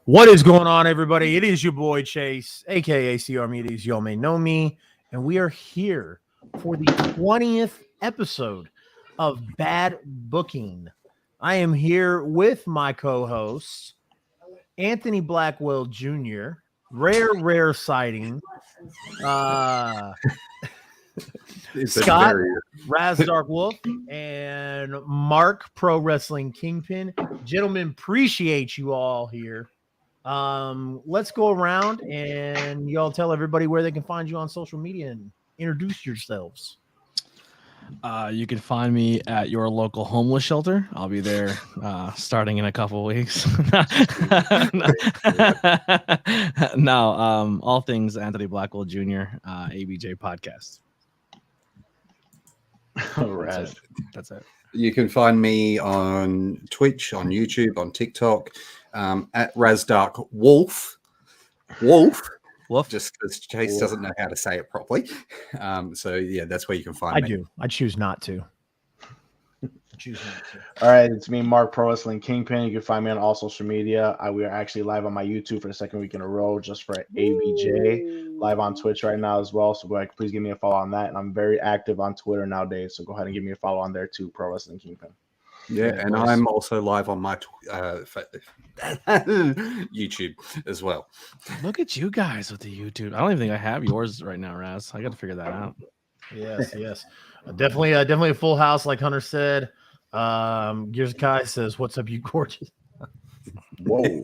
What is going on, everybody? It is your boy Chase, aka CR Medias. Y'all may know me, and we are here for the 20th episode of Bad Booking. I am here with my co-hosts, Anthony Blackwell Jr., Rare Sighting, Scott Raz Dark Wolf, and Mark Pro Wrestling Kingpin. Gentlemen, appreciate you all here. Let's go around and y'all tell everybody where they can find you on social media and introduce yourselves. You can find me at your local homeless shelter. I'll be there starting in a couple of weeks. No, all things Anthony Blackwell Jr., ABJ podcast. That's it. You can find me on Twitch, on YouTube, on TikTok, at Razdark Wolf. Wolf. Just because Chase doesn't know how to say it properly. So yeah, that's where you can find me. I choose not to. All right, it's me, Mark Pro Wrestling Kingpin. You can find me on all social media. We are actually live on my YouTube for the second week in a row, just for ABJ. Live on Twitch right now as well. So go ahead, please give me a follow on that. And I'm very active on Twitter nowadays. So go ahead and give me a follow on there too, Pro Wrestling Kingpin. Yeah, and I'm also live on my YouTube as well. Look at you guys with the YouTube. I don't even think I have yours right now, Raz. I got to figure that out. Yes. Definitely a full house, like Hunter said. Gears Kai says, "What's up, you gorgeous?" Whoa.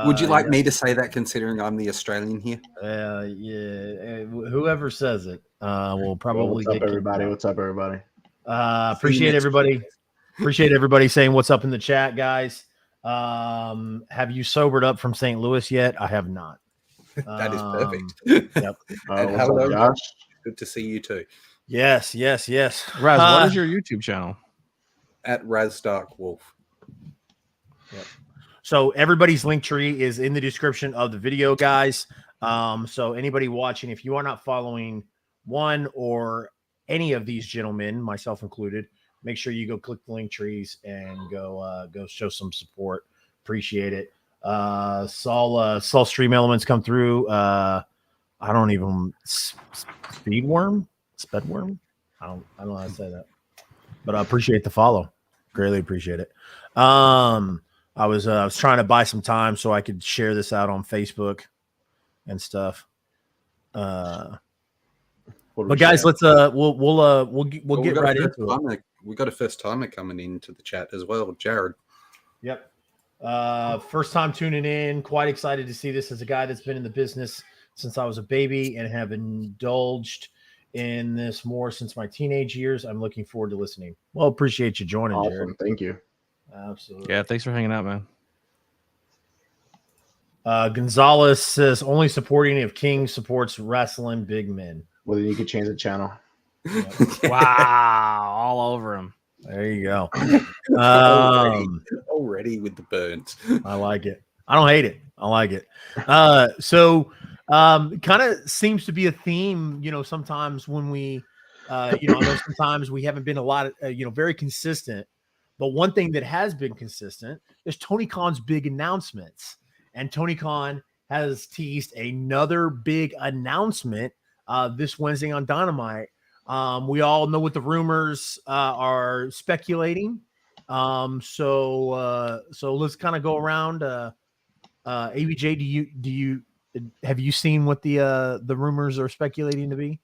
Would you like me to say that, considering I'm the Australian here? Yeah. Whoever says it will probably. What's up, everybody? Appreciate everybody. Appreciate everybody saying what's up in the chat, guys. Have you sobered up from St. Louis yet? I have not. That is perfect. Yep. And hello, Josh. Good to see you too. Yes. Raz, what is your YouTube channel? At Razdark Wolf. Yep. So everybody's link tree is in the description of the video, guys. So anybody watching, if you are not following one or any of these gentlemen, myself included, make sure you go click the link trees and go show some support. Appreciate it. Saw Stream Elements come through. I don't even Spedworm. I don't know how to say that, but I appreciate the follow. Greatly appreciate it. I was trying to buy some time so I could share this out on Facebook and stuff. But guys, let's we'll get right into it. We got a first timer coming into the chat as well, Jared. Yep. First time tuning in. Quite excited to see this as a guy that's been in the business since I was a baby and have indulged in this more since my teenage years. I'm looking forward to listening. Well, appreciate you joining, awesome. Jared. Thank you. Absolutely. Yeah, thanks for hanging out, man. Gonzalez says only supporting if King supports wrestling big men. Well, then you could change the channel. Yep. Wow, all over him. There you go. Already with the burns. I like it. I don't hate it. I like it. So kind of seems to be a theme, sometimes when we, I know sometimes we haven't been a lot of, very consistent, but one thing that has been consistent is Tony Khan's big announcements. And Tony Khan has teased another big announcement this Wednesday on Dynamite. We all know what the rumors are speculating. So let's kind of go around. ABJ, have you seen what the rumors are speculating to be?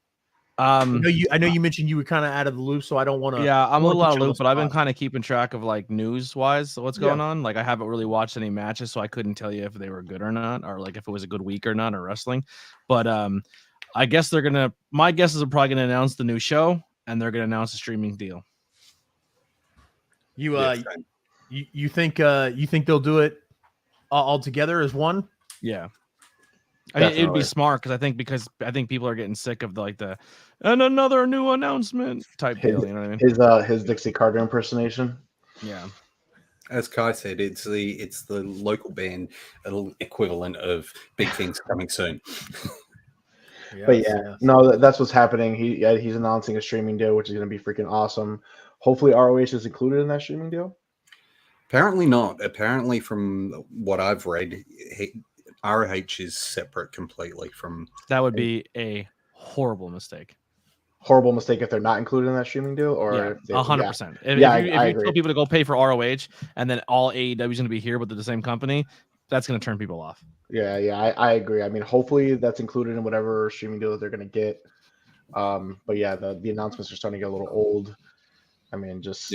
I know you mentioned you were kind of out of the loop, so I don't want to. Yeah, I'm a little out of the loop, but I've been kind of keeping track of like news wise what's going on. Like I haven't really watched any matches, so I couldn't tell you if they were good or not, or like if it was a good week or not, or wrestling. But I guess my guess is they're probably gonna announce the new show and they're gonna announce a streaming deal. You think they'll do it all together as one? Yeah. I mean, it'd be smart because I think people are getting sick of the and another new announcement type deal. You know what I mean? His Dixie Carter impersonation. Yeah. As Kai said, it's the local band equivalent of big things coming soon. But no, that's what's happening. He's announcing a streaming deal, which is going to be freaking awesome. Hopefully, ROH is included in that streaming deal. Apparently not. Apparently, from what I've read, ROH is separate completely from. That would be a horrible mistake. Horrible mistake if they're not included in that streaming deal, or Yeah, if they, 100%. If I you agree. tell people to go pay for ROH and then all AEW is going to be here, but they're the same company, that's going to turn people off. Yeah, I agree. I mean, hopefully that's included in whatever streaming deal that they're going to get. But yeah, the announcements are starting to get a little old. I mean, just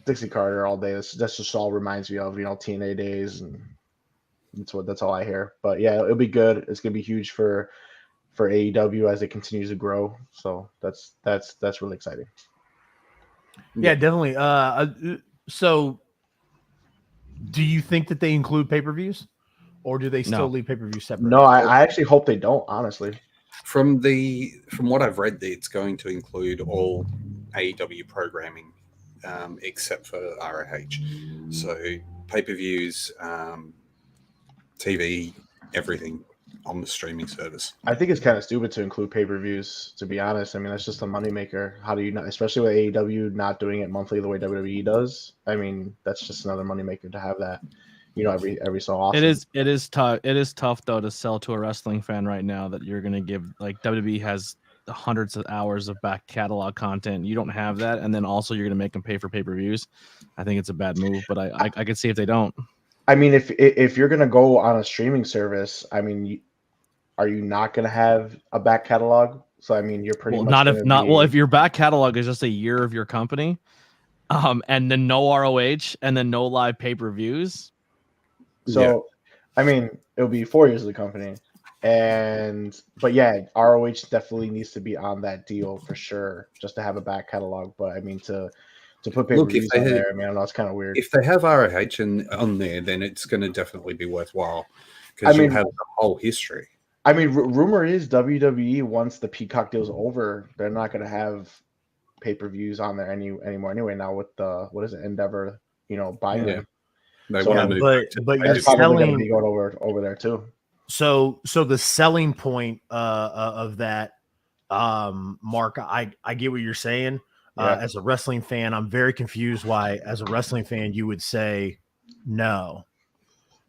Dixie Carter all day. That's just all reminds me of TNA days, and that's all I hear. But yeah, it'll be good. It's gonna be huge for AEW as it continues to grow. So that's really exciting. Yeah, definitely. So do you think that they include pay-per-views, or do they still leave pay-per-views separate? No, I actually hope they don't, honestly. From what I've read, it's going to include all AEW programming except for ROH. So pay-per-views, TV, everything on the streaming service. I think it's kind of stupid to include pay-per-views, to be honest. I mean, that's just a moneymaker. How do you not, especially with AEW not doing it monthly the way WWE does? I mean, that's just another moneymaker to have that, every so often. It is tough. It is tough though to sell to a wrestling fan right now that you're going to give, like, WWE has hundreds of hours of back catalog content. You don't have that, and then also you're going to make them pay for pay-per-views. I think it's a bad move, but I could see if they don't. I mean, if you're going to go on a streaming service, I mean, are you not going to have a back catalog? So I mean, you're pretty much if your back catalog is just a year of your company, and then no ROH and then no live pay-per-views. So, I mean, it'll be 4 years of the company, but yeah, ROH definitely needs to be on that deal for sure, just to have a back catalog. But I mean, to put pay-per-views on there, I mean, I know it's kind of weird. If they have ROH on there, then it's going to definitely be worthwhile because you have the whole history. I mean, rumor is WWE, once the Peacock deal's over, they're not going to have pay-per-views on there anymore. Anyway, now with the Endeavor, buying them. But you're selling be going over there too. So the selling point of that, Mark, I get what you're saying. As a wrestling fan, I'm very confused why, as a wrestling fan, you would say no.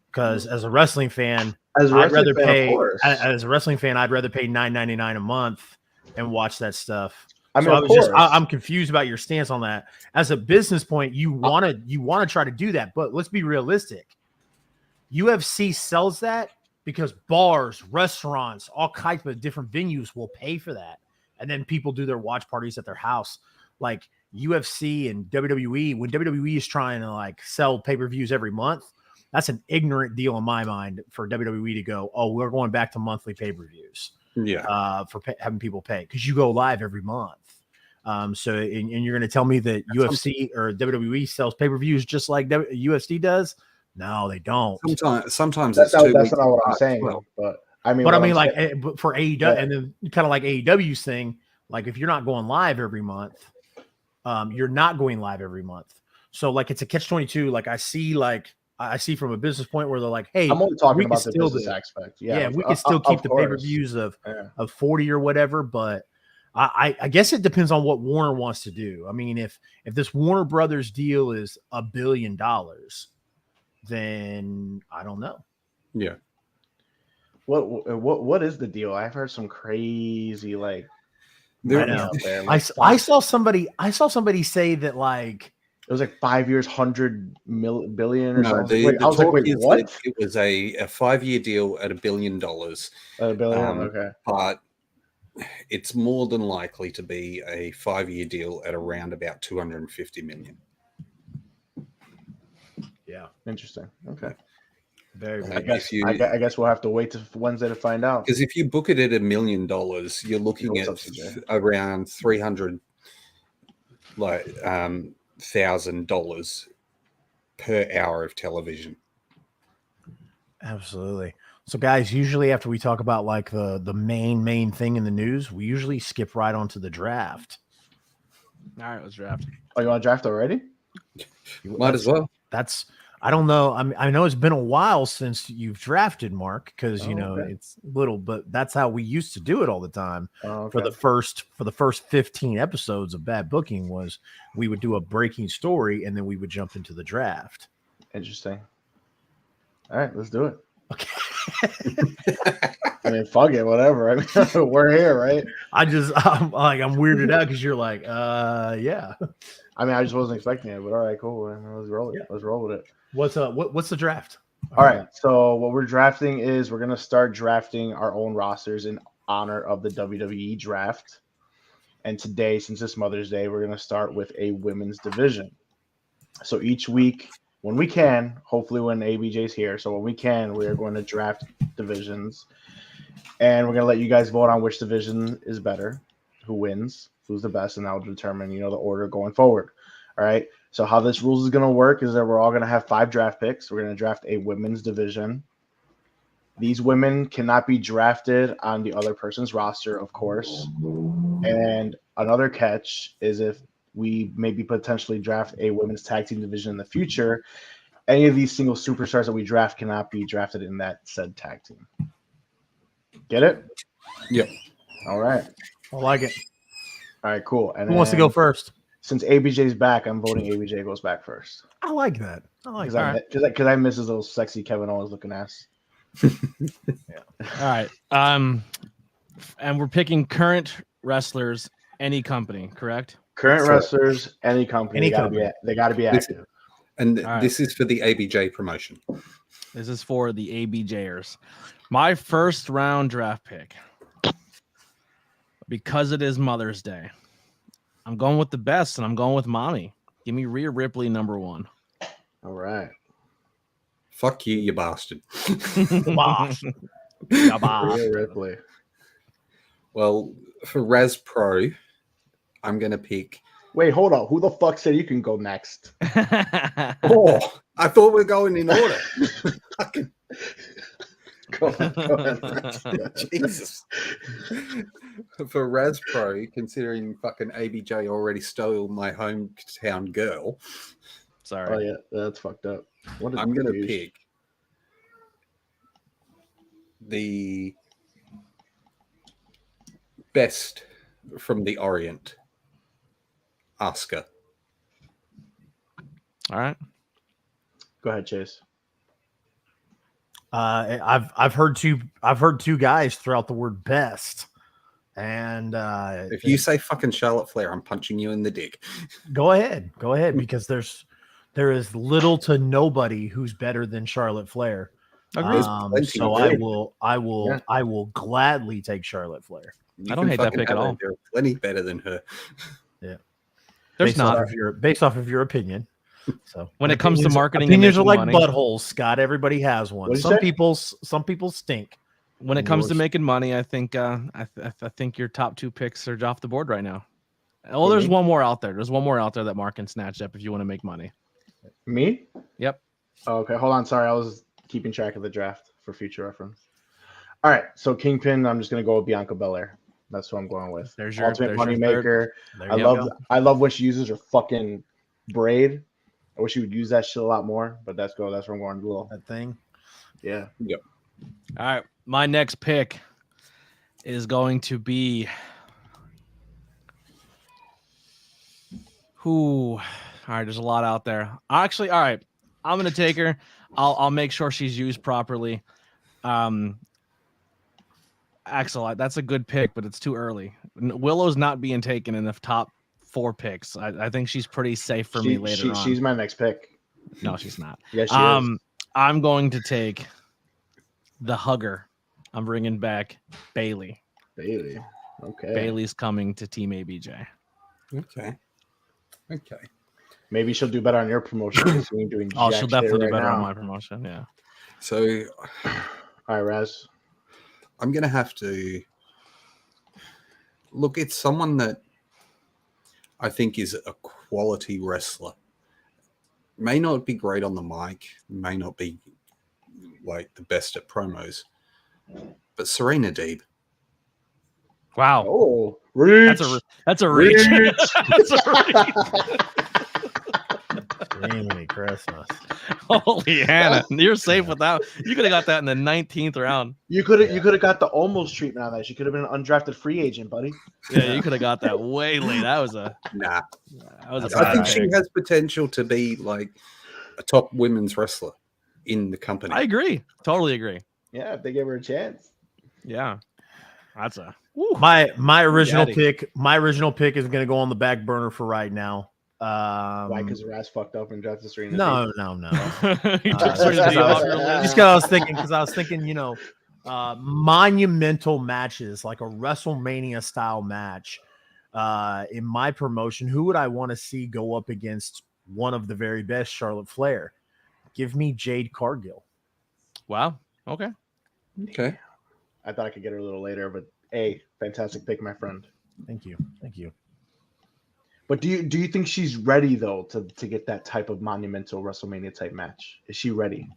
Because as a wrestling fan, I'd rather pay $9.99 a month and watch that stuff. I mean, I'm confused about your stance on that. As a business point, you want to try to do that, but let's be realistic. UFC sells that because bars, restaurants, all kinds of different venues will pay for that, and then people do their watch parties at their house. Like UFC and WWE, when WWE is trying to like sell pay-per-views every month, that's an ignorant deal in my mind for WWE to go, oh, we're going back to monthly pay-per-views. For having people pay, because you go live every month. So you're going to tell me that UFC or WWE sells pay-per-views just like UFC does? No, they don't. Sometimes that's not what I'm saying. Well. But I mean, but for AEW, and then kind of like AEW's thing, like if you're not going live every month, you're not going live every month. So like it's a catch-22. Like I see from a business point where they're like, hey, I'm only talking about the business aspect. Yeah, we can still keep the pay-per-views of 40 or whatever, but I guess it depends on what Warner wants to do. I mean, if this Warner Brothers deal is $1 billion, then I don't know. Yeah. What is the deal? I've heard some crazy like. I saw somebody say that like. It was like 5 years, 100 billion or something. I was like, wait, what? It was a 5-year deal at $1 billion. $1 billion, okay. But it's more than likely to be a 5-year deal at around about 250 million. Yeah, interesting. Okay. Very. I guess we'll have to wait till Wednesday to find out. Because if you book it at $1 million, you're looking at around $300 $1,000 per hour of television. Absolutely. So guys, usually after we talk about like the main thing in the news, we usually skip right onto the draft. All right, let's draft. Oh, you want to draft already? Might as well. I don't know. I know it's been a while since you've drafted, Mark, because Oh, okay. it's little, but that's how we used to do it all the time. Oh, For okay. the first 15 episodes of Bad Booking was we would do a breaking story and then we would jump into the draft. Interesting. All right, let's do it. Okay. I mean, fuck it, whatever. I mean, we're here, right? I'm weirded out because you're like, yeah. I mean, I just wasn't expecting it, but all right, cool. Let's roll it. Yeah. Let's roll with it. What's the draft? All right. So what we're drafting is we're gonna start drafting our own rosters in honor of the WWE draft. And today, since it's Mother's Day, we're gonna start with a women's division. So each week, when we can, hopefully when ABJ's here, so when we can, we are going to draft divisions, and we're gonna let you guys vote on which division is better, who wins, who's the best, and that will determine, the order going forward. All right. So how this rules is gonna work is that we're all gonna have 5 draft picks. We're gonna draft a women's division. These women cannot be drafted on the other person's roster, of course. And another catch is if we maybe potentially draft a women's tag team division in the future, any of these single superstars that we draft cannot be drafted in that said tag team. Get it? Yep. All right. I like it. All right, cool. And Who wants to go first? Since ABJ's back, I'm voting ABJ goes back first. I like that. I like Because that. I miss his little sexy Kevin Owens looking ass. All right. And we're picking current wrestlers, any company, correct? Current Correct. wrestlers, any company, Any they gotta company. they got to be This- active. And All right. this is for the ABJ promotion. This is for the ABJers. My first round draft pick, because it is Mother's Day, I'm going with the best, and I'm going with mommy. Give me Rhea Ripley, number 1. All right. Fuck you, you bastard. Boss. Rhea Ripley. Well, for Raz Pro, I'm going to pick. Wait, hold on. Who the fuck said you can go next? Oh, I thought we were going in order. Fucking Go ahead. Jesus. For Raz Pro, considering fucking ABJ already stole my hometown girl, Sorry. Oh yeah, that's fucked up. What a I'm going to douche. pick the best from the Orient, Asuka. All right. Go ahead, Chase. I've heard two guys throw out the word best, and If you say fucking Charlotte Flair, I'm punching you in the dick. go ahead, because there is little to nobody who's better than Charlotte Flair. Agreed. plenty So of them. I will gladly take Charlotte Flair. You I don't can hate that fucking pick at have her. all. There are plenty better than her. There's based not. off of your opinion. So When it comes to opinions- marketing and opinions are like making money. buttholes, Scott. Everybody has one. What'd you Some people stink. When it comes to Yours. making money, I think I think your top 2 picks are off the board right now. Oh, there's one more out there. There's one more out there that Mark can snatch up if you want to make money. Me? Yep. Oh, okay, hold on. Sorry, I was keeping track of the draft for future reference. All right, so Kingpin, I'm just gonna go with Bianca Belair. That's who I'm going with. There's your Ultimate third. Moneymaker. There you go. I love when she uses her fucking braid. I wish she would use that shit a lot more, but that's where I'm going. Little, That thing. yeah. All right. My next pick is going to be who? All right, there's a lot out there. Actually, all right. I'm gonna take her. I'll make sure she's used properly. Axel, that's a good pick, but it's too early. Willow's not being taken in the top 4 picks. I think she's pretty safe for me later on. She's my next pick. No, she's not. Yes, she is. I'm going to take the hugger. I'm bringing back Bailey. Bailey. Okay. Bailey's coming to Team ABJ. Okay. Maybe she'll do better on your promotion. 'Cause we ain't doing Oh, jack she'll shit definitely do right better on now. my promotion. Yeah. So All right, Raz. I'm going to have to look. It's someone that I think is a quality wrestler. May not be great on the mic, may not be like the best at promos, but Serena Deeb. Wow. Oh, reach. That's a reach. Reach. That's a reach. Jiminy Christmas. Holy Hannah, you're safe with that. You could have got that in the 19th round. You could have got the almost treatment on that. She could have been an undrafted free agent, buddy. Yeah, you could have got that way late. That was a Nah. bad I think she pick. has potential to be like a top women's wrestler in the company. I agree. Totally agree. Yeah, if they gave her a chance. Yeah. That's a My original Daddy. pick. My original pick is going to go on the back burner for right now. Why? Because Raz fucked up and drafted Serena. No. He took Just Serena Deeb off your because list. I was thinking, monumental matches like a WrestleMania style match in my promotion. Who would I want to see go up against one of the very best, Charlotte Flair? Give me Jade Cargill. Wow. Okay. Okay. I thought I could get her a little later, but hey, fantastic pick, my friend. Thank you. But do you think she's ready though to get that type of monumental WrestleMania type match? Is she ready?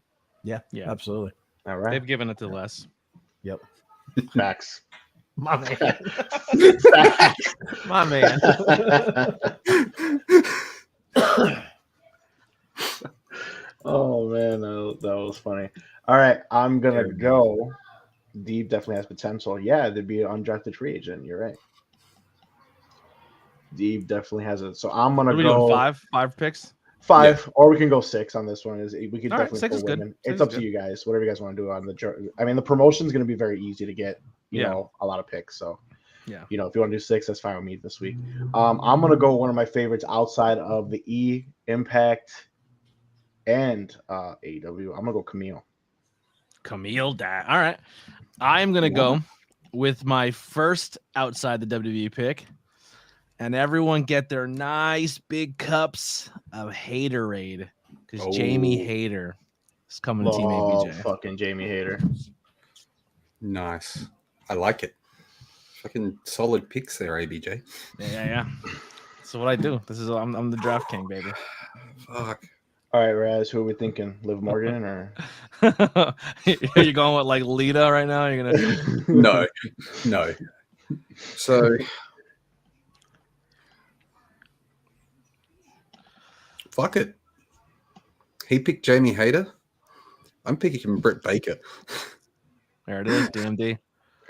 Yeah, absolutely. All right. They've given it to Les. Yep. Facts. My man. Facts. My man. Oh man, that was funny. All right, I'm gonna go. Deeb definitely has potential. Yeah, there'd be an undrafted free agent. You're right. Deeb definitely has it. So I'm gonna What are we go doing? Five picks? five, or we can go 6 on this one. We could All right, definitely 6 go is good. women. 6 It's is up to good. you guys. Whatever you guys want to do on the. I mean, the promotion's gonna be very easy to get. You Yeah. know, a lot of picks. So Yeah. if you want to do 6, that's fine with me this week. I'm gonna go one of my favorites outside of the E, Impact, and AEW. I'm gonna go Camille. Camille Dad. All right. I'm going to go with my first outside the WWE pick. And everyone get their nice big cups of Haterade. Because Jamie Hayter is coming to Team ABJ. Fucking Jamie Hayter. Nice. I like it. Fucking solid picks there, ABJ. Yeah. So what I do. I'm the draft king, baby. Fuck. All right, Raz, who are we thinking? Liv Morgan or You're going with like Lita right now? You're gonna No. So fuck it. He picked Jamie Hayter. I'm picking Britt Baker. There it is, DMD.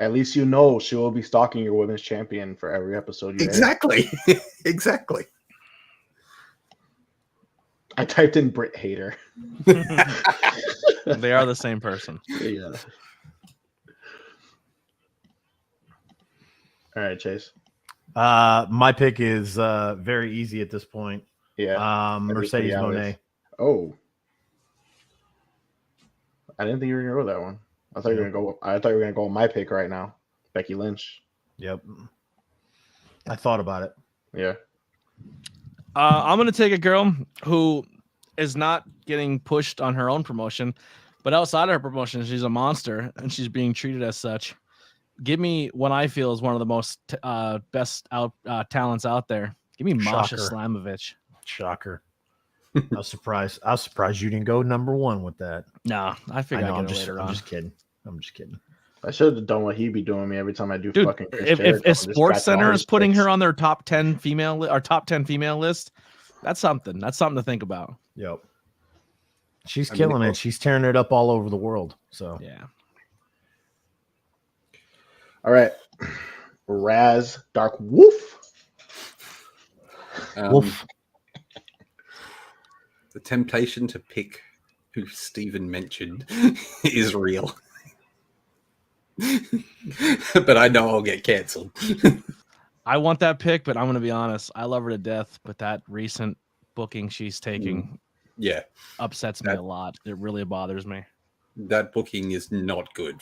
at least you know she will be stalking your women's champion for every episode you air. Exactly. Exactly. I typed in Britt Hater. They are the same person. Yeah. All right, Chase. My pick is very easy at this point. Yeah. Mercedes Moné. Oh. I didn't think you were gonna go that one. I thought you were gonna go with my pick right now. Becky Lynch. Yep. I thought about it. Yeah. I'm going to take a girl who is not getting pushed on her own promotion, but outside of her promotion, she's a monster and she's being treated as such. Give me what I feel is one of the most best talents out there. Give me Masha Shocker. Slamovich. Shocker. I was surprised you didn't go number one with that. No, I figured I'd I'm get her just, later I'm on. just kidding. I'm just kidding. I should have done what he'd be doing me every time I do Dude, fucking Chris if Jericho, just Sports scratch all Center his is putting picks. her on their top 10 female or top 10 female list, that's something. That's something to think about. Yep. She's I mean, killing it. She's tearing it up all over the world. So Yeah. All right. Raz Dark Wolf. Wolf. The temptation to pick who Steven mentioned is real. But I know I'll get cancelled. I want that pick, but I'm going to be honest. I love her to death, but that recent booking she's taking Yeah, upsets me a lot. It really bothers me. that booking is not good.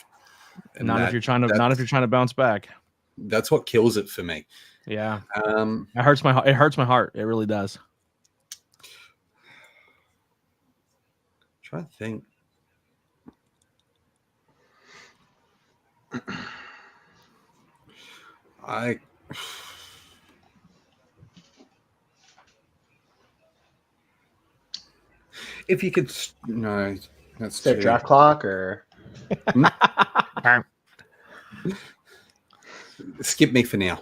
And Not if you're trying to bounce back. That's what kills it for me. Yeah. It hurts my heart. It really does. Trying to think. If you could, no, that's Set too- draft clock or Skip me for now.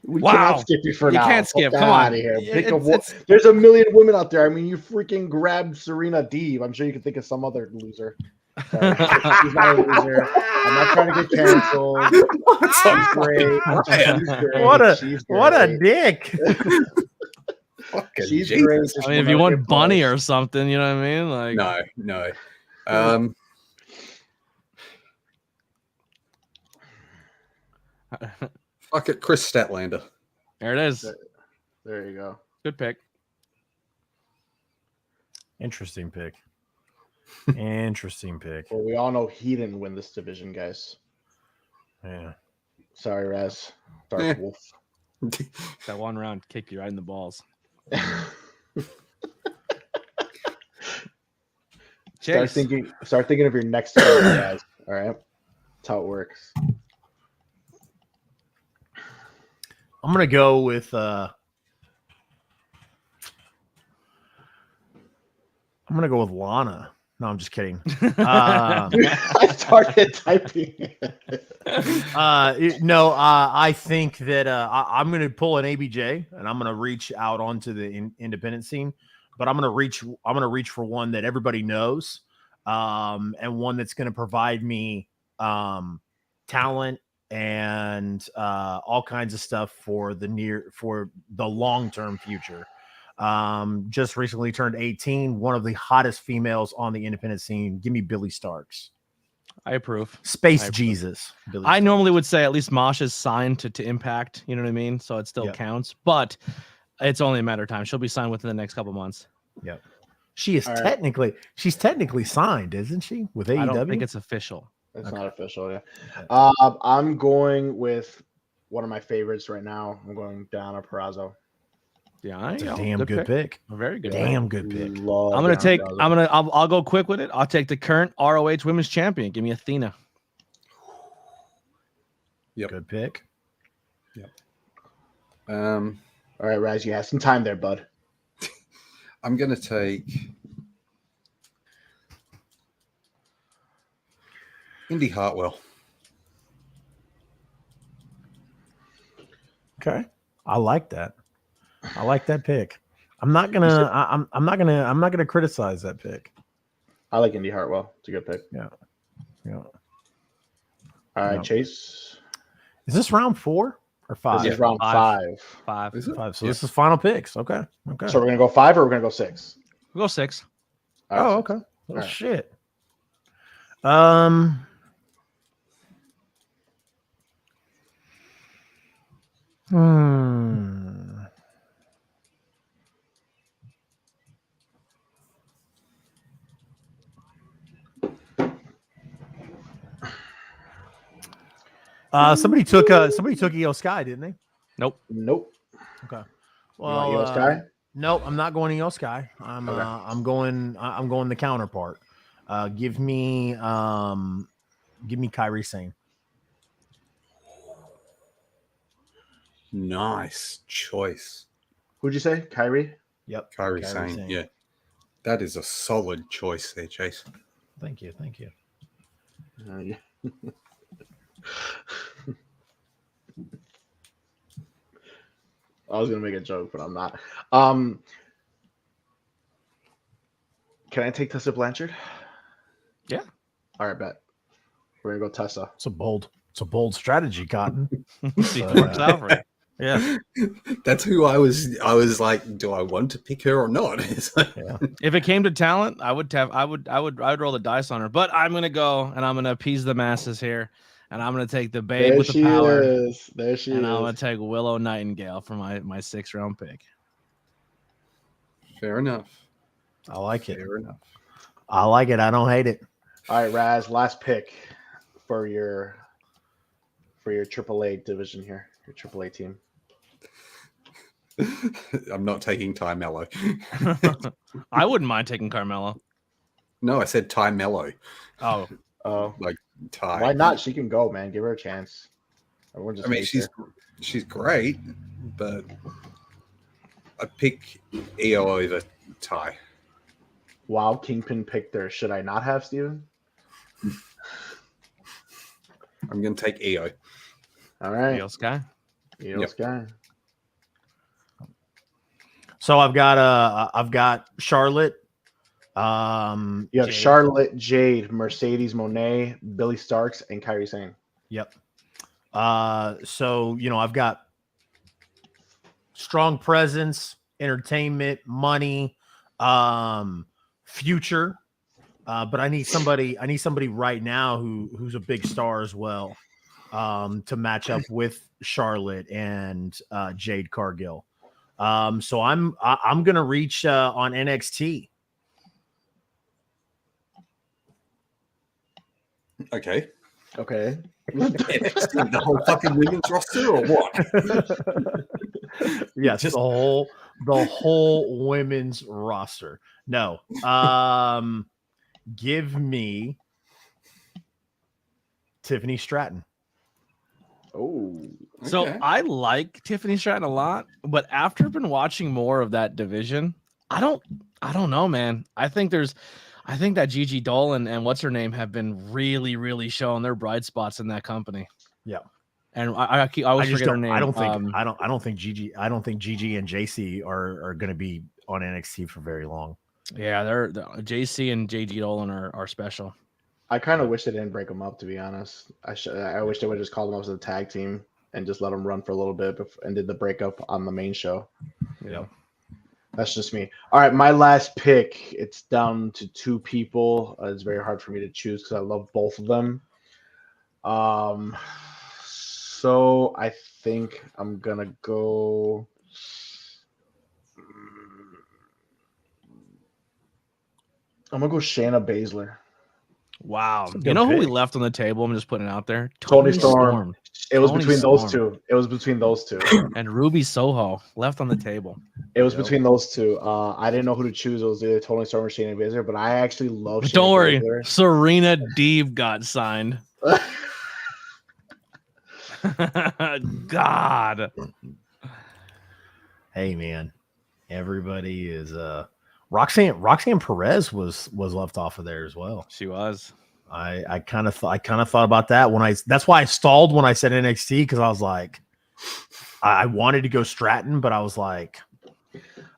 We Wow. cannot skip you for You now. can't skip. Get Come on. out of here. Yeah, Pick a it's- There's a million women out there. I mean, you freaking grabbed Serena Deeb. I'm sure you can think of some other loser. Sorry. She's not a loser. I'm not trying to get canceled. She's great. She's great. What a dick. She's Jesus. great. I Just mean, if will you not want get Bunny pushed. or something, you know what I mean? Like, No. Fuck it, Chris Statlander. there it is. There you go. Good pick. Interesting pick. Interesting pick. Well, we all know he didn't win this division, guys. Yeah. Sorry, Raz. Dark Eh. Wolf. That one round kicked you right in the balls. Start Chase. thinking of your next turn, guys. All right. That's how it works. I'm gonna go with Lana. No, I'm just kidding. I started typing. I think that I'm going to pull an ABJ and I'm going to reach out onto the independent scene, but I'm going to reach for one that everybody knows, and one that's going to provide me talent and all kinds of stuff for the long-term future. Just recently turned 18, one of the hottest females on the independent scene. Give me Billy Starks. I approve. Space Jesus. Billy I Starks. normally would say at least Masha's signed to Impact, you know what I mean? So it still Yep. counts, but it's only a matter of time. She'll be signed within the next couple months. Yep. She is All right. she's technically signed, isn't she? With AEW. I don't think it's official. It's Okay. not official, yeah. I'm going with one of my favorites right now. I'm going Diana Purrazzo. Yeah, It's a damn good pick. A very good pick. Damn good pick. Love I'm gonna Diana take. Purrazzo. I'll go quick with it. I'll take the current ROH Women's Champion. Give me Athena. Yep. Good pick. All right, Raz, you have some time there, bud. I'm gonna take Indy Hartwell. Okay. I like that. I like that pick. I'm not gonna criticize that pick. I like Indy Hartwell. It's a good pick. Yeah. All right, Yeah. Chase. Is this round 4 or 5? This is round Five. 5. Is it? 5. So Yeah. this is final picks. Okay. Okay. So we're gonna go 5 or we're gonna go 6? We'll go 6. All right, Oh, six. okay. Well, Alright. shit. Somebody took EO Sky, didn't they? Nope. Nope. Okay. You want EO Sky? Nope, I'm not going EO Sky. I'm Okay. I'm going the counterpart. Give me Kyrie Sane. Nice choice, Who'd you say? Kyrie? Yep. Kyrie Kyrie Sane. Sane. Yeah, that is a solid choice there, Chase. Thank you. Thank you. Yeah. I was gonna make a joke, but I'm not. Can I take Tessa Blanchard? Yeah. All right, bet. We're gonna go Tessa. It's a bold strategy, Cotton. See if it works out for you. Yeah. That's who I was like, do I want to pick her or not? It's like, Yeah. If it came to talent, I would roll the dice on her. But I'm gonna go and I'm gonna appease the masses here, and I'm gonna take the babe There with she the power, is. There she and I'm gonna is. take Willow Nightingale for my 6th round pick. fair enough. I like it. Fair enough. I like it. I don't hate it. All right, Raz. Last pick for your AAA division here. Your AAA team. I'm not taking Ty Mello. I wouldn't mind taking Carmelo. No, I said Ty Mello. Oh, Oh, Like Ty. why not? She can go, man. Give her a chance. Everyone just I mean, hates she's her. great, but I pick EO over Ty. Wow, Kingpin picked her. Should I not have, Steven? I'm going to take EO. All right. Real Sky. Io Sky. So I've got Charlotte. You have Jade. Charlotte, Jade, Mercedes Moné, Billy Starks, and Kairi Sane. Yep. So I've got strong presence, entertainment, money, future. But I need somebody right now who's a big star as well, to match up with Charlotte and Jade Cargill. So I'm gonna reach on NXT. Okay. NXT, the whole fucking women's roster or what? Yes, the whole women's roster. No. Give me Tiffany Stratton. Oh, So Okay. I like Tiffany Stratton a lot, but after I've been watching more of that division, I don't know, man. I think that Gigi Dolan and what's her name have been really, really showing their bright spots in that company. Yeah. And I always just forget her don't. name. I don't think Gigi and JC are going to be on NXT for very long. Yeah, they're JC and JG Dolan are special. I kind of wish they didn't break them up, to be honest. I wish they would just call them up as a tag team and just let them run for a little bit and did the breakup on the main show. Yeah. That's just me. All right, my last pick. It's down to two people. It's very hard for me to choose because I love both of them. So I think I'm gonna go. I'm gonna go Shayna Baszler. Wow. a You good know who we pick. left on the table? I'm just putting it out there. Toni Storm. It was Toni between those Storm. two. It was between those two. And Ruby Soho left on the table. It was Yep. between those two. I didn't know who to choose. It was either Toni Storm or Shayna Baszler, but I actually love But Shayna don't worry, Baszler. Serena Deeb got signed. God. Hey man, everybody is Roxanne Perez was left off of there as well. She was. I kind of thought about that that's why I stalled when I said NXT, because I was like, I wanted to go Stratton, but I was like,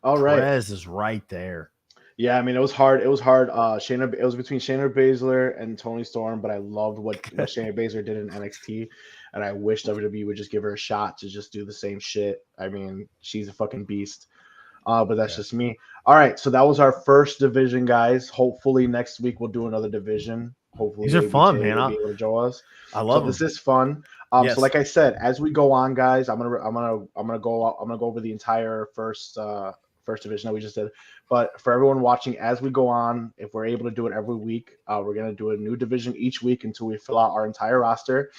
All right. Perez is right there. Yeah, I mean it was hard. It was hard. It was between Shayna Baszler and Toni Storm, but I loved what Shayna Baszler did in NXT, and I wish WWE would just give her a shot to just do the same shit. I mean, she's a fucking beast. But that's just me. All right, so that was our first division, guys. Hopefully next week we'll do another division. Hopefully These are fun, ABJ man. will be able to join us. I love So this them. is fun. Yes. So like I said, as we go on, guys, I'm gonna go over the entire first division that we just did. But for everyone watching, as we go on, if we're able to do it every week, we're gonna do a new division each week until we fill out our entire roster.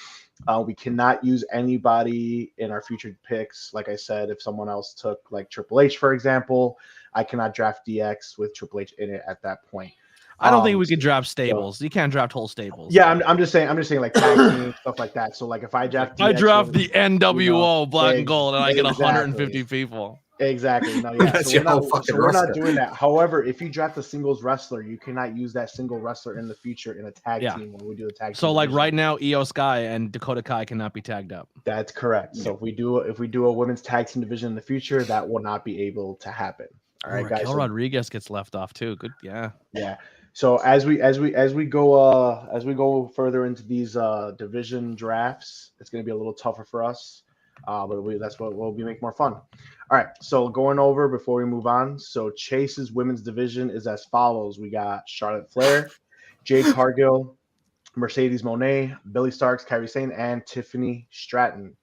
We cannot use anybody in our future picks. Like I said, if someone else took like Triple H, for example, I cannot draft DX with Triple H in it at that point. I don't think we could draft stables. You can't draft whole stables. Yeah, I'm just saying like tag team stuff like that. So like if I draft, I DX draft with, the NWO black and ex- gold, and I get exactly. 150 people. Exactly. No, yeah. That's So your we're, whole not, fucking so we're not roster. doing that. However, if you draft a singles wrestler, you cannot use that single wrestler in the future in a tag Yeah. team when we do the tag team. So like division. right now, Io Sky and Dakota Kai cannot be tagged up. That's correct. So if we do a women's tag team division in the future, that will not be able to happen. All right, guys. Raquel So, Rodriguez gets left off too. Good, yeah. yeah. So as we go further into these division drafts, it's going to be a little tougher for us. But that's what will make more fun. All right. So going over before we move on. So Chase's women's division is as follows. We got Charlotte Flair, Jade Cargill, Mercedes Moné, Billy Starks, Kairi Sane, and Tiffany Stratton.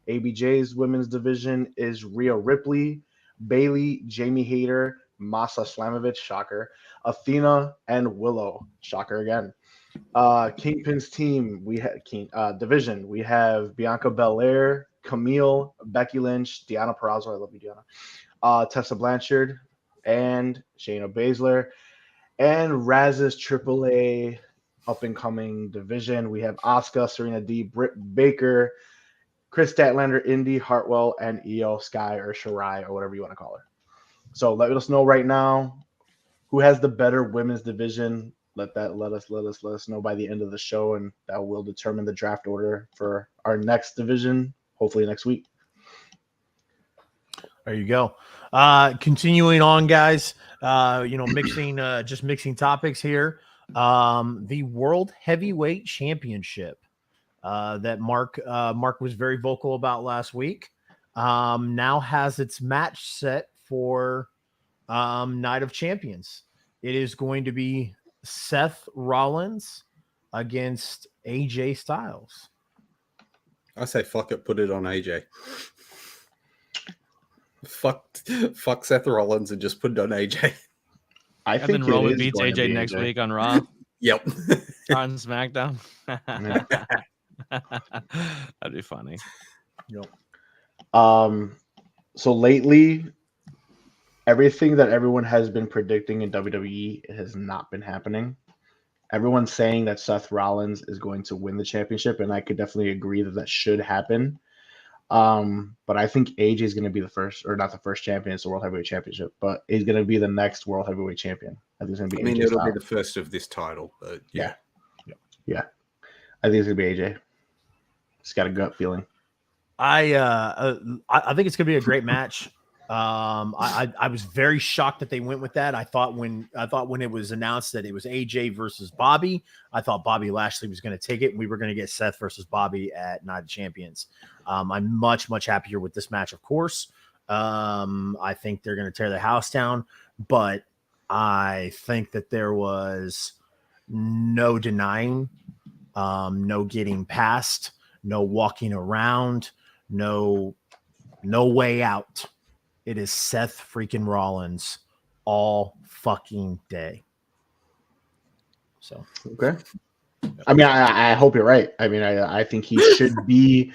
ABJ's women's division is Rhea Ripley, Bailey, Jamie Hayter, Masa Slamovich, shocker, Athena, and Willow, shocker again. Kingpin's team, division, we have Bianca Belair, Camille, Becky Lynch, Deonna Purrazzo, I love you, Deonna, Tessa Blanchard, and Shayna Baszler. And Raz's AAA up-and-coming division, we have Asuka, Serena D, Britt Baker, Chris Statlander, Indy, Hartwell, and Io Sky or Shirai or whatever you want to call her. So let us know right now who has the better women's division. Let us know by the end of the show, and that will determine the draft order for our next division, hopefully next week. There you go. Continuing on, guys. Mixing topics here. The World Heavyweight Championship that Mark was very vocal about last week now has its match set for Night of Champions. It is going to be Seth Rollins against AJ Styles. I say fuck it, put it on AJ. Fuck Seth Rollins and just put it on AJ. And then Roman beats AJ next week on Raw. Yep. On SmackDown. That'd be funny. Yep. So lately, everything that everyone has been predicting in WWE has not been happening. Everyone's saying that Seth Rollins is going to win the championship, and I could definitely agree that should happen. But I think AJ is going to be the first, or not the first champion, it's the World Heavyweight Championship, but he's going to be the next World Heavyweight Champion. I think it's going to be AJ it'll Styles. be the first of this title, but yeah. I think it's going to be AJ. Just got a gut feeling. I think it's going to be a great match. I was very shocked that they went with that. I thought when it was announced that it was AJ versus Bobby, I thought Bobby Lashley was going to take it. And we were going to get Seth versus Bobby at Night of Champions. I'm much happier with this match, of course. I think they're going to tear the house down, but I think that there was no denying, no getting past, no walking around, no way out. It is Seth freaking Rollins all fucking day. So Okay. I mean, I hope you're right. I mean, I think he should be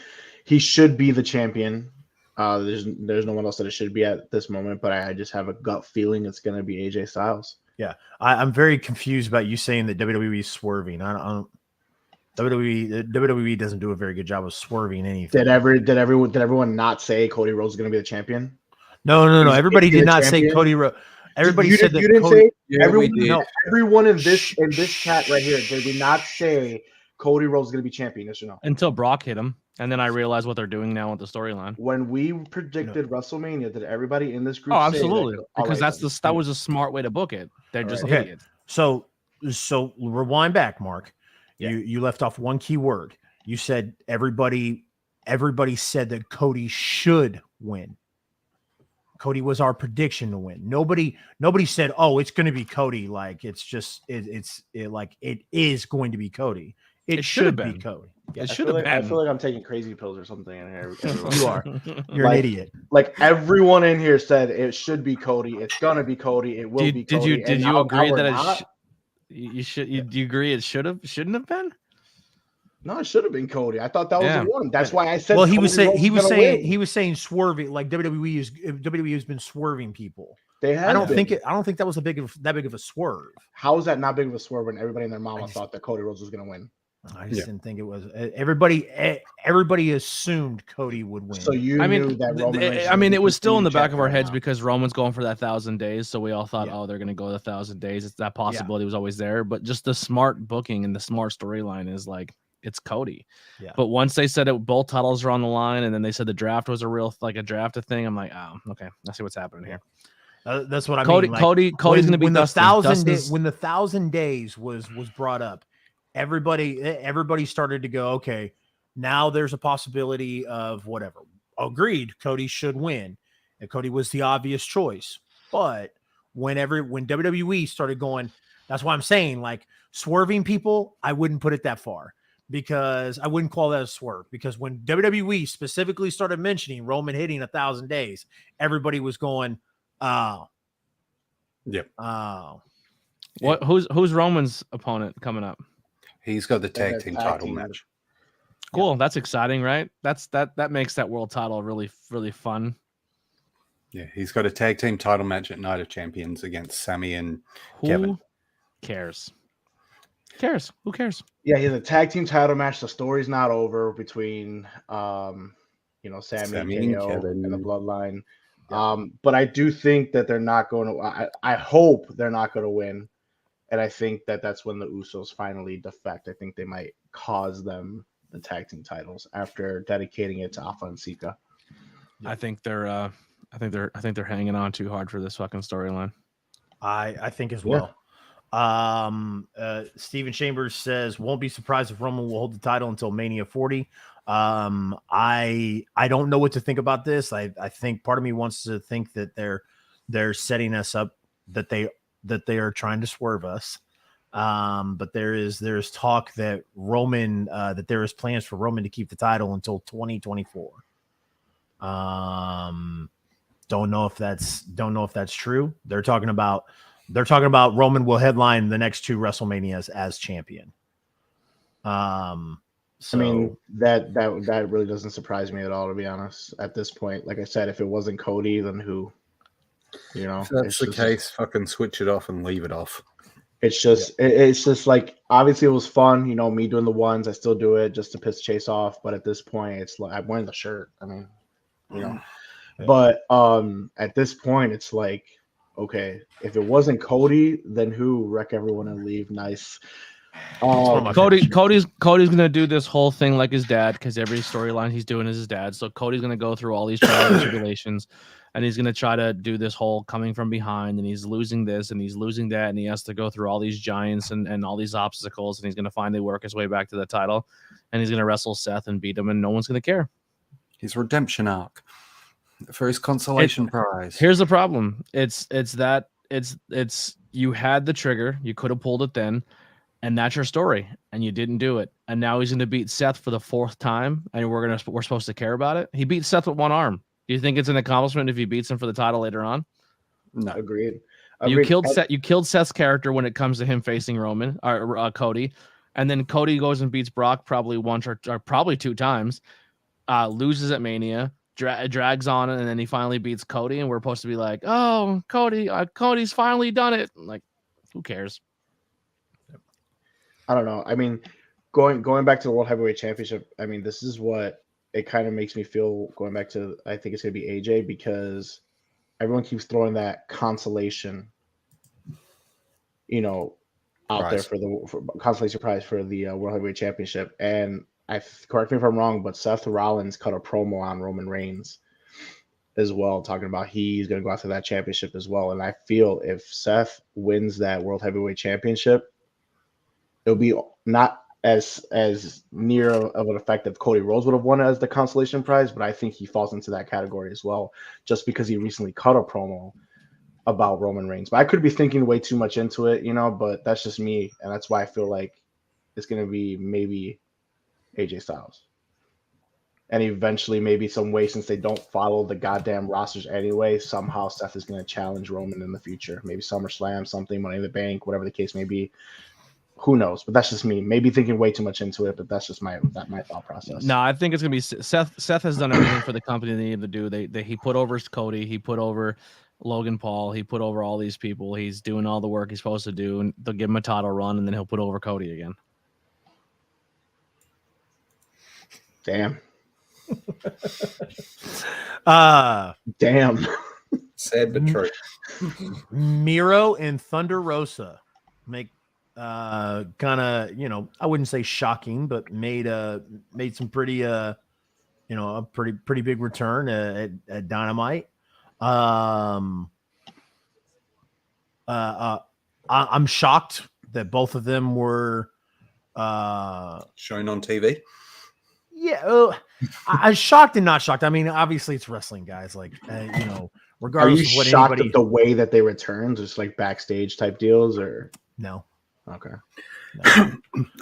the champion. There's no one else that it should be at this moment, but I just have a gut feeling it's going to be AJ Styles. yeah, I'm very confused about you saying that WWE is swerving. I don't. WWE doesn't do a very good job of swerving anything. Did everyone not say Cody Rhodes is going to be the champion? No. Everybody did not say Cody Rhodes. Everybody said that. You didn't Cody, say everyone in this chat right here. Did we not say Cody Rhodes is going to be champion? Yes or no? Until Brock hit him, and then I realized what they're doing now with the storyline. When we predicted WrestleMania, did everybody in this group? Oh, absolutely, say because that was a smart way to book it. They're just Okay. idiots. So rewind back, Mark. Yeah. You left off one key word. You said everybody said that Cody should win. Cody was our prediction to win. Nobody said, "Oh, it's going to be Cody." Like it is going to be Cody. It should be Cody. It I should feel have like, I been. feel like I'm taking crazy pills or something in here. You are. You're Like- an idiot. Like everyone in here said, it should be Cody. It's gonna be Cody. It will be Cody. Did And you now agree we're that not. do you agree it shouldn't have been? No, it should have been Cody. I thought that was Yeah. the one. That's why I said. Well, he Cody was saying Rhodes he was gonna saying win. he was saying swerving, like WWE has been swerving people. They have. I don't been. think that was that big of a swerve. How is that not big of a swerve when everybody and their mama I just- thought that Cody Rhodes was gonna win? I just didn't think it was. Everybody assumed Cody would win. So you I knew mean, that Roman Reigns. it was still in the back of our right heads now. because Roman's going for that 1,000 days, so we all thought, Yeah. oh, they're going to go 1,000 days. It's that possibility was always there, but just the smart booking and the smart storyline is like it's Cody. Yeah. But once they said it, both titles are on the line, and then they said the draft was a draft thing. I'm like, oh, okay, I see what's happening here. That's what I Cody's mean. Like, going to be when the Dustin. 1,000 days was brought up. Everybody started to go, okay, now there's a possibility of whatever. Agreed, Cody should win. And Cody was the obvious choice. But when WWE started going, that's why I'm saying, like, swerving people, I wouldn't put it that far, because I wouldn't call that a swerve, because when WWE specifically started mentioning Roman hitting 1,000 days, everybody was going, oh. Yep. Oh. Who's Roman's opponent coming up? He's got the tag team tag title team. match. Cool. That's exciting, right? That makes that world title really, really fun. Yeah, he's got a tag team title match at Night of Champions against Sammy and Who Kevin. cares? Who cares? Yeah, he has a tag team title match. The story's not over between Sammy and KO Kevin. and the Bloodline. But I do think that they're not going to. I hope they're not going to win, and I think that that's when the Usos finally defect. I think they might cause them the tag team titles after dedicating it to Alpha and Sika. I think they're I think they're hanging on too hard for this fucking storyline. I think as Yeah. well. Steven Chambers says won't be surprised if Roman will hold the title until Mania 40. I don't know what to think about this. I think part of me wants to think that they're setting us up, that they are trying to swerve us. But there's talk that Roman that there is plans for Roman to keep the title until 2024. Don't know if that's true. They're talking about Roman will headline the next 2 WrestleManias as champion. So, I mean, that really doesn't surprise me at all, to be honest. At this point, like I said, if it wasn't Cody, then who? You know, If that's the case, fucking switch it off and leave it off. It's just like, obviously it was fun, you know, me doing the ones. I still do it just to piss Chase off, but at this point, it's like I'm wearing the shirt. I mean, you know, but at this point, it's like, okay, if it wasn't Cody, then who? Wreck everyone and leave. Nice. Cody's gonna do this whole thing like his dad, because every storyline he's doing is his dad. So Cody's gonna go through all these trials and tribulations, and he's gonna try to do this whole coming from behind, and he's losing this and he's losing that, and he has to go through all these giants and all these obstacles, and he's gonna finally work his way back to the title, and he's gonna wrestle Seth and beat him, and no one's gonna care. His redemption arc for his consolation prize. Here's the problem. It's you had the trigger, you could have pulled it then. And that's your story, and you didn't do it. And now he's going to beat Seth for the 4th time, and we're supposed to care about it. He beat Seth with one arm. Do you think it's an accomplishment if he beats him for the title later on? No, Agreed. You killed Seth's character when it comes to him facing Roman or Cody, and then Cody goes and beats Brock probably once or probably 2 times, loses at Mania, drags on, and then he finally beats Cody, and we're supposed to be like, oh, Cody's finally done it. Like, who cares? I don't know. I mean, going back to the World Heavyweight Championship, I mean, this is what it kind of makes me feel, going back to, I think it's going to be AJ, because everyone keeps throwing that consolation, you know, out there for consolation prize for the World Heavyweight Championship. And correct me if I'm wrong, but Seth Rollins cut a promo on Roman Reigns as well, talking about he's going to go after that championship as well. And I feel if Seth wins that World Heavyweight Championship, it'll be not as near of an effect if Cody Rhodes would have won as the consolation prize, but I think he falls into that category as well, just because he recently cut a promo about Roman Reigns. But I could be thinking way too much into it, you know, but that's just me, and that's why I feel like it's going to be maybe AJ Styles. And eventually, maybe some way, since they don't follow the goddamn rosters anyway, somehow Seth is going to challenge Roman in the future. Maybe SummerSlam, something, Money in the Bank, whatever the case may be. Who knows? But that's just me. Maybe thinking way too much into it, but that's just my thought process. No, I think it's gonna be Seth. Seth has done everything for the company they needed to do. He put over Cody. He put over Logan Paul. He put over all these people. He's doing all the work he's supposed to do, and they'll give him a title run, and then he'll put over Cody again. Damn. Damn. Sad but true. Miro and Thunder Rosa make kind of, you know, I wouldn't say shocking, but made some pretty you know, a pretty big return at Dynamite. I'm shocked that both of them were shown on TV. Yeah, I'm shocked and not shocked. I mean, obviously it's wrestling, guys. Like, you know, regardless of what shocked at the way that they returned, just like backstage type deals, or no? Okay. No.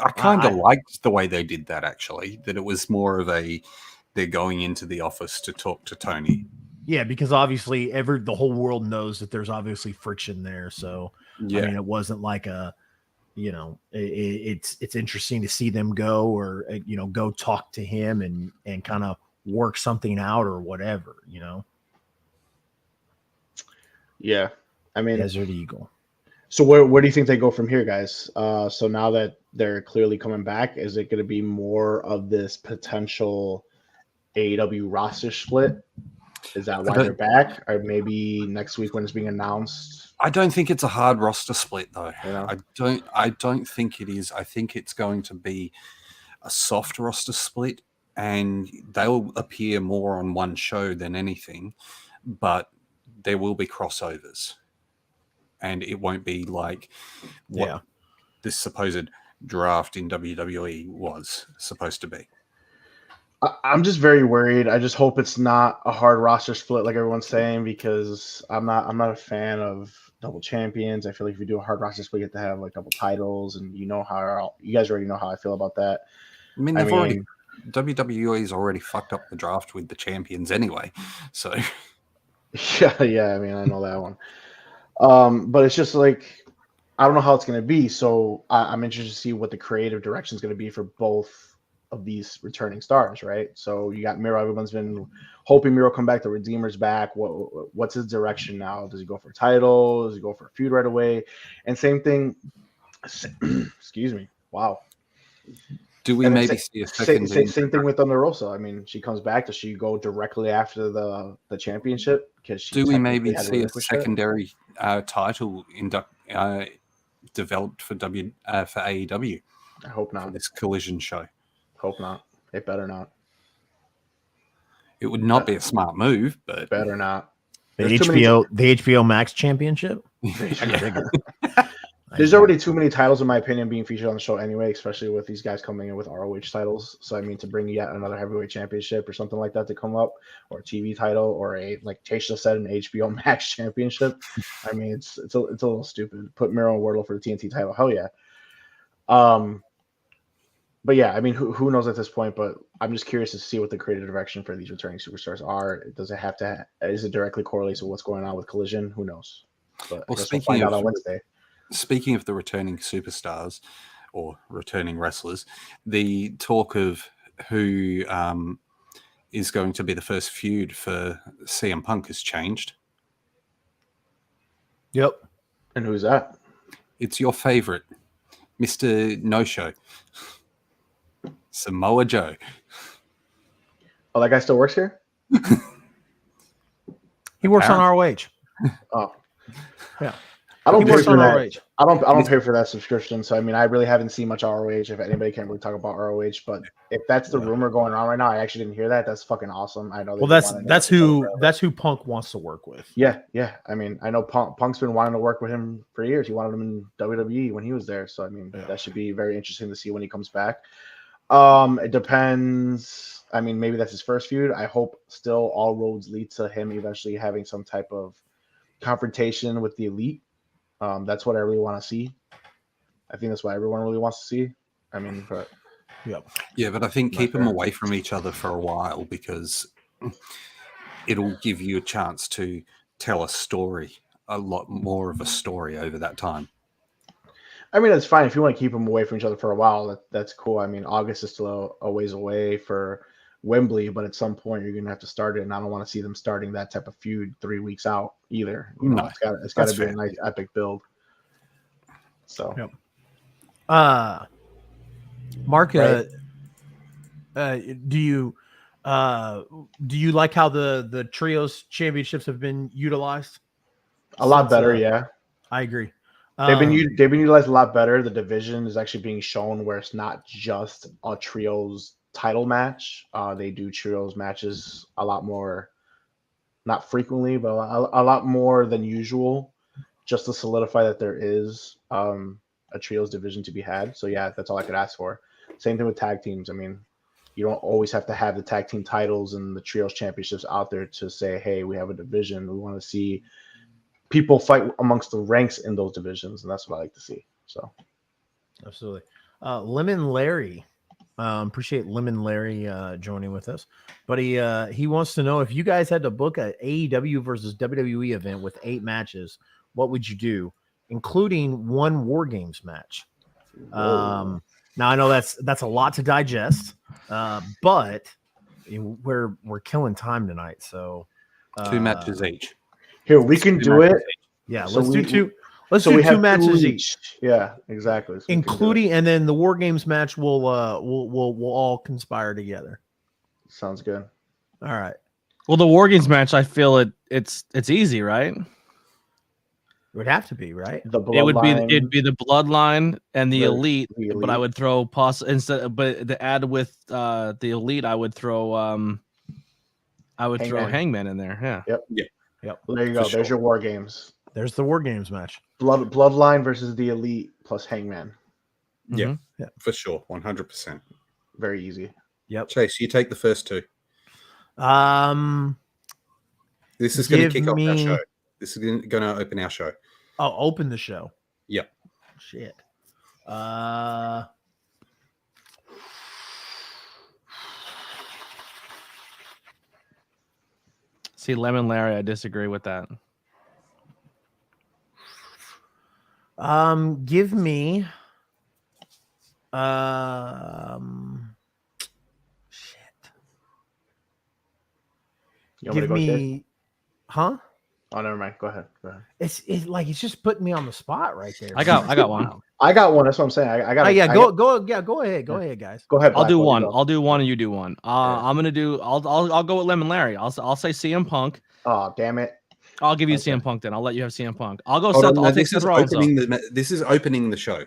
I kind of liked the way they did that, actually, that it was more of they're going into the office to talk to Tony. Yeah, because obviously the whole world knows that there's obviously friction there. So, yeah. I mean, it wasn't like you know, it's interesting to see them go, or, you know, go talk to him and kind of work something out or whatever, you know? Yeah. I mean, Desert Eagle. So where do you think they go from here, guys? So now that they're clearly coming back, is it going to be more of this potential AEW roster split? Is that why they're back? Or maybe next week when it's being announced? I don't think it's a hard roster split, though. Yeah. I don't think it is. I think it's going to be a soft roster split, and they'll appear more on one show than anything. but there will be crossovers, and it won't be like what this supposed draft in WWE was supposed to be. I'm just very worried. I just hope it's not a hard roster split like everyone's saying, because I'm not a fan of double champions. I feel like if you do a hard roster split, you have to have like double titles, and you guys already know how I feel about that. I mean, WWE's already fucked up the draft with the champions anyway, so yeah. I mean, I know that one. But it's just like, I don't know how it's going to be. So I'm interested to see what the creative direction is going to be for both of these returning stars, right? So you got Miro. Everyone's been hoping Miro come back. The Redeemer's back. What's his direction now? Does he go for a title? Does he go for a feud right away? And same thing. Excuse me. Wow. Do we maybe see a second? Same thing with Thunder Rosa. I mean, she comes back. Does she go directly after the championship? Do we maybe see a secondary title developed for AEW? I hope not. For this Collision show. Hope not. It better not. It would not be a smart move, but better not. The HBO Max Championship. There's already too many titles, in my opinion, being featured on the show anyway, especially with these guys coming in with ROH titles. So, I mean, to bring yet another heavyweight championship or something like that to come up, or a TV title, or like Tasha said, an HBO Max championship. I mean, it's a little stupid. Put Miro and Wardlow for the TNT title. Hell yeah. But yeah, I mean, who knows at this point? But I'm just curious to see what the creative direction for these returning superstars are. Does it have to? Is it directly correlated to what's going on with Collision? Who knows? But I guess we'll find out on Wednesday. Speaking of the returning superstars or returning wrestlers, the talk of who is going to be the first feud for CM Punk has changed. Yep. And who's that? It's your favorite, Mr. No-Show, Samoa Joe. Oh, that guy still works here? He works on ROH. Oh. Yeah. I don't pay for that. I don't pay for that subscription. So I mean, I really haven't seen much ROH. If anybody can really talk about ROH, but if that's the rumor going on right now, I actually didn't hear that. That's fucking awesome. I know. Well, that's who Punk wants to work with. Yeah. I mean, I know Punk's been wanting to work with him for years. He wanted him in WWE when he was there. So I mean, that should be very interesting to see when he comes back. It depends. I mean, maybe that's his first feud. I hope still all roads lead to him eventually having some type of confrontation with the Elite. That's what I really want to see. I think that's what everyone really wants to see. I mean, but yeah, but I think keep them away from each other for a while, because it'll give you a chance to tell a story, a lot more of a story over that time. I mean, that's fine if you want to keep them away from each other for a while. That's cool. I mean, August is still a ways away for Wembley, but at some point you're gonna have to start it, and I don't want to see them starting that type of feud 3 weeks out either. You know, it's got to be a nice epic build. So, Mark, right. Do you like how the trios championships have been utilized? A lot better, yeah. I agree. They've been utilized a lot better. The division is actually being shown where it's not just a trios title match. They do trios matches a lot more, not frequently, but a lot more than usual, just to solidify that there is a trios division to be had. So yeah, that's all I could ask for. Same thing with tag teams. I mean, you don't always have to have the tag team titles and the trios championships out there to say, hey, we have a division. We want to see people fight amongst the ranks in those divisions, and that's what I like to see. So absolutely. Lemon Larry. Appreciate Lemon Larry joining with us, but he wants to know, if you guys had to book a AEW versus WWE event with 8 matches, what would you do, including one War Games match? Now I know that's a lot to digest, but we're killing time tonight, so 2 matches each. Here we can do it. Yeah, so let's do 2. Let's do 2 matches each. Yeah, exactly. So including, and then the War Games match will all conspire together. Sounds good. All right. Well, the War Games match, I feel it's easy, right? It would have to be, right? It'd be the Bloodline and the Elite, but I would throw but to add with the Elite, I would throw I would throw Hangman. Hangman in there. Yeah. Yep. Well, there you go. For There's sure. your War Games. There's the War Games match. Bloodline versus the Elite plus Hangman. Yeah, Mhm. Yeah. for sure, 100%. Very easy. Yep. Chase, you take the first two. This is going to Give kick off our me- show. This is going to open our show. Oh, open the show. Yep. Shit. See, Lemon Larry, I disagree with that. Give me shit. You want me to Give go, Chase? me huh? Oh, never mind. Go ahead. It's like it's just putting me on the spot right there. I got one. I got one. That's what I'm saying. I got. Oh, yeah, go ahead. Go Yeah. ahead, guys. Go ahead. I'll do Blackwell, one. you go. I'll do one, and you do one. I'm gonna do. I'll go with Lemon Larry. I'll say CM Punk. Oh, damn it. I'll give you Okay. CM Punk then. I'll let you have CM Punk. I'll go Hold Seth. on, no, I'll take this Seth is Rollins. this is opening the show.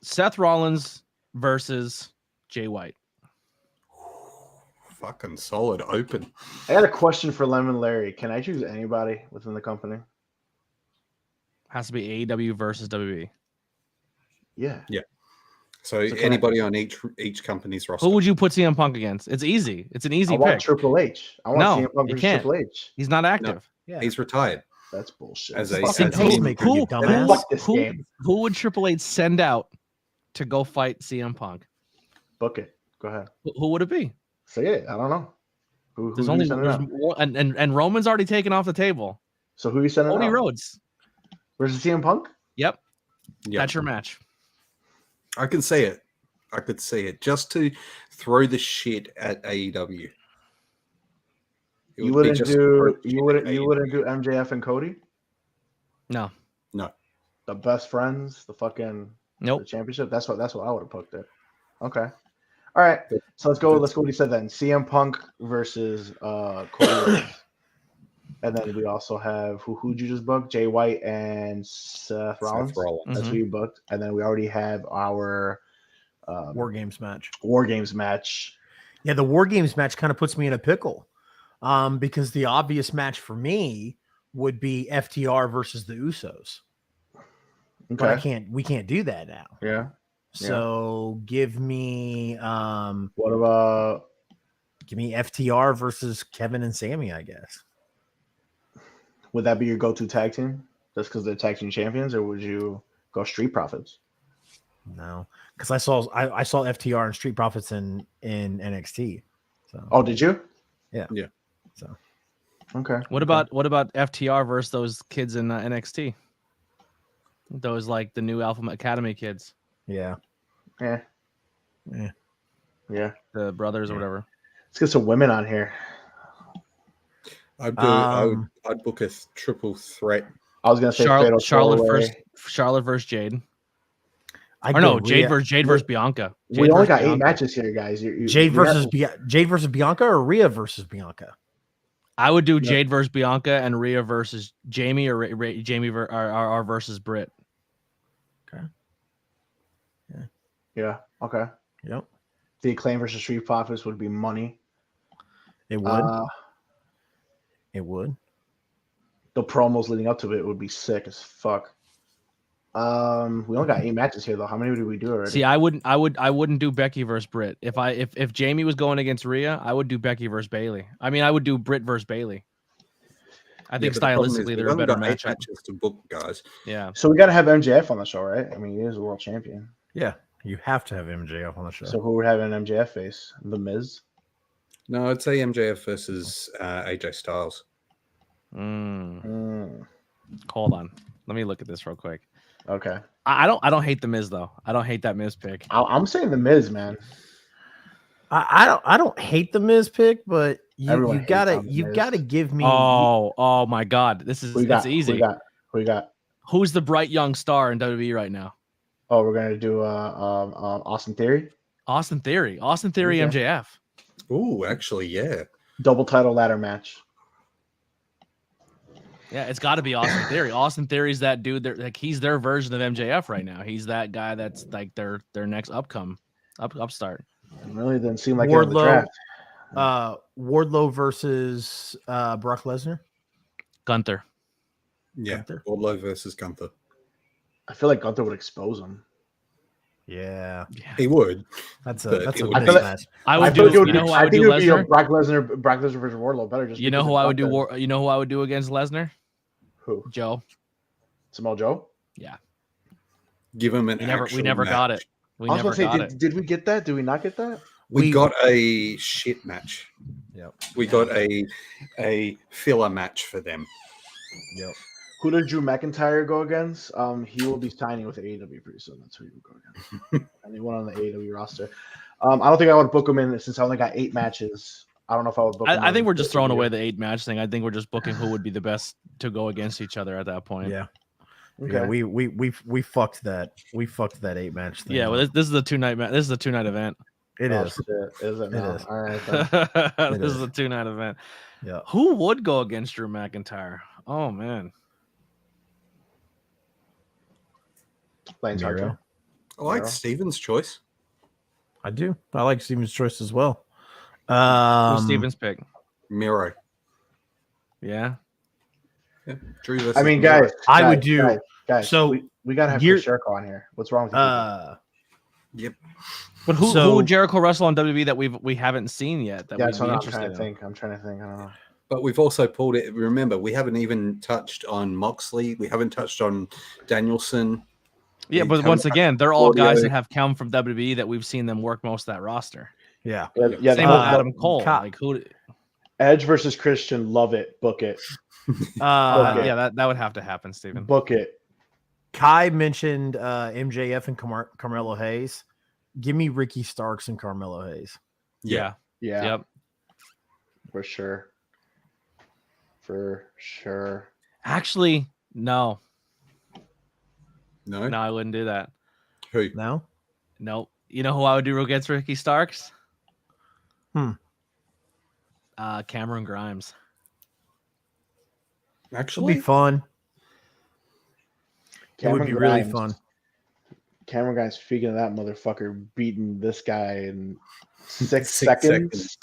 Seth Rollins versus Jay White. Fucking solid open. I got a question for Lemon Larry. Can I choose anybody within the company? Has to be AEW versus WWE. Yeah. So So can anybody on each company's roster. Who would you put CM Punk against? It's easy. It's an easy I want pick. Triple H. I want No, CM Punk you versus can't. Triple H. He's not active. Yeah. He's retired. That's bullshit. As a- Fucking as a- pacemaker, you dumbass. Fuck this who, game. who would Triple H send out to go fight CM Punk? Book it. Go ahead. Who would it be? Say it. I don't know. Who There's you only sending there's out? more, and Roman's already taken off the table. So who you sending Cody out? Rhodes. Versus CM Punk? Yep, Yeah, that's your match. I can see it. I could see it. Just to throw the shit at AEW. It You would be wouldn't just to throw do the you shit wouldn't at you AEW. wouldn't do MJF and Cody? No, The best friends, the fucking nope. the championship. That's what I would have booked it. Okay. All right. So let's go what he said then. CM Punk versus Cody Rhodes. And then we also have who'd you just book? Jay White and Seth Rollins. Seth Rollins. Mhm. That's who you booked. And then we already have our War Games match. War Games match. Yeah, the War Games match kind of puts me in a pickle. Because the obvious match for me would be FTR versus the Usos. But Okay. we can't do that now. Yeah. So give me What about FTR versus Kevin and Sammy, I guess. would that be your go-to tag team? Just because they're tag team champions, or would you go Street Profits? No, because I saw FTR and Street Profits in NXT. So Oh, did you? so Okay. What about FTR versus those kids in NXT? Those like the new Alpha Academy kids, yeah. Yeah. Yeah. Yeah. the brothers or Yeah. whatever. Let's get some women on here. I'd Um, book a triple threat. I was gonna say Fatal Charlotte Four-Way. Charlotte versus Jade. I Or no, Jade versus Bianca. We Jade only versus got 8 Bianca. matches here, guys. Jade we versus have- Jade versus Bianca or Rhea versus Bianca. I would do Yeah. Jade versus Bianca and Rhea versus Jamie, or Jamie or versus Britt. Yeah. Okay. Yep, The Acclaim versus Street Profits would be money. it would. Uh, It would. the promos leading up to it would be sick as fuck. We only got 8 matches here though. How many did we do already? See, I wouldn't do Becky versus Britt. If Jamie was going against Rhea, I would do Becky versus Bailey. I mean, I would do Britt versus Bailey. I think but the problem is stylistically we've they're a only better got 8 matchup. matches to book, guys. Yeah. So we got to have MJF on the show, right? I mean, he is a world champion. Yeah, you have to have MJF on the show. So who would have an MJF face? The Miz. No, I'd say MJF versus AJ Styles. Hold on. Let me look at this real quick. Okay. I don't hate the Miz though. I don't hate that Miz pick. I'm saying the Miz, man. I don't hate the Miz pick, but Everyone you hates gotta on the you Miz. gotta give me. Oh my God! This is Who you got? it's easy. Who you got? Who's the bright young star in WWE right now? Oh, we're gonna do Austin Theory, Austin Theory. Austin Theory, Okay. MJF. Ooh, actually, yeah. double title ladder match. Yeah, it's got to be Austin Theory. Austin Theory's that dude. Like he's their version of MJF right now. He's that guy that's like their next upstart. It really didn't seem like it in the Wardlow. draft. Wardlow versus Brock Lesnar. Gunther. Yeah, Gunther? Wardlow versus Gunther. I feel like Gunther would expose him. Yeah, He would. that's But a it would be- mismatch. I I would feel do. like You know who I I would think do it would be a Lesnar? Brock Lesnar versus Wardlow better. Just You know because who it's I would do? Gunther. You know who I would do against Lesnar? Who? Joe. Samoa Joe. Yeah. Give him an We never actual got match. it. We I was never gonna say, got it. did we get that? Did we not get that? We got a shit match. Yep. We got a filler match for them. Yep. Who did Drew McIntyre go against? He will be signing with AEW pretty soon. That's who he will go against. And he went on the AEW roster. I don't think I would book him in since I only got 8 matches. I don't know if I would book him. I think we're just throwing away the 8 match thing. I think we're just booking who would be the best to go against each other at that point. Yeah. Okay. Yeah, we fucked that. We fucked that 8 match thing. Yeah. Well, this is a 2-night match. This is a 2-night event. It Oh, is. shit. Is it? It now? is. All right. Then. This is. is a 2-night event. Yeah. Who would go against Drew McIntyre? Oh man. Lance Miro. Archer. I like Yeah. Steven's choice. I do. I like Steven's choice as well. Who's Steven's pick? Miro. Yeah. Yeah. Drew versus I mean, Miro. guys. I would do- Guys, so, we gotta have you're- Chris Jericho on here. What's wrong with you? But who So- would Jericho wrestle on WWE that we haven't seen yet? That Yeah, we'd that's be what I'm interested trying to in? think. I'm trying to think. I don't know. But we've also pulled it. Remember, we haven't even touched on Moxley. We haven't touched on Danielson. Yeah, We but haven't once touched again, they're all Claudio. guys that have come from WWE that we've seen them work most of that roster. Yeah. Yeah, Same Uh, with Adam Cole. Ka- Like who? Edge versus Christian. Love it. Book it. Uh, Yeah, that would have to happen, Steven. Book it. Kai mentioned MJF and Carmelo Hayes. Give me Ricky Starks and Carmelo Hayes. Yeah. Yeah. Yep. For sure. For sure. Actually, no, No? I wouldn't do that. Who? No? Nope. You know who I would do against Ricky Starks? Cameron Grimes. It'll be Actually, fun. It would Cameron be really Grimes. fun. Cameron Grimes, speaking of that motherfucker, beating this guy in 6 6 seconds. seconds.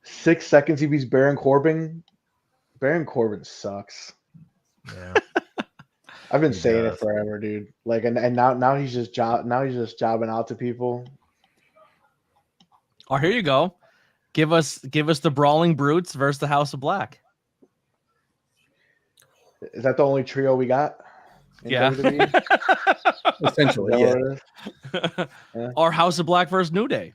6 seconds. He beats Baron Corbin. Baron Corbin sucks. Yeah. I've been He saying does. it forever, dude. Like, and now he's just jobbing out to people. Oh, here you go. Give us the Brawling Brutes versus the House of Black. Is that the only trio we got? in Yeah. WWE? essentially, Is yeah. that what it is? Or House of Black versus New Day.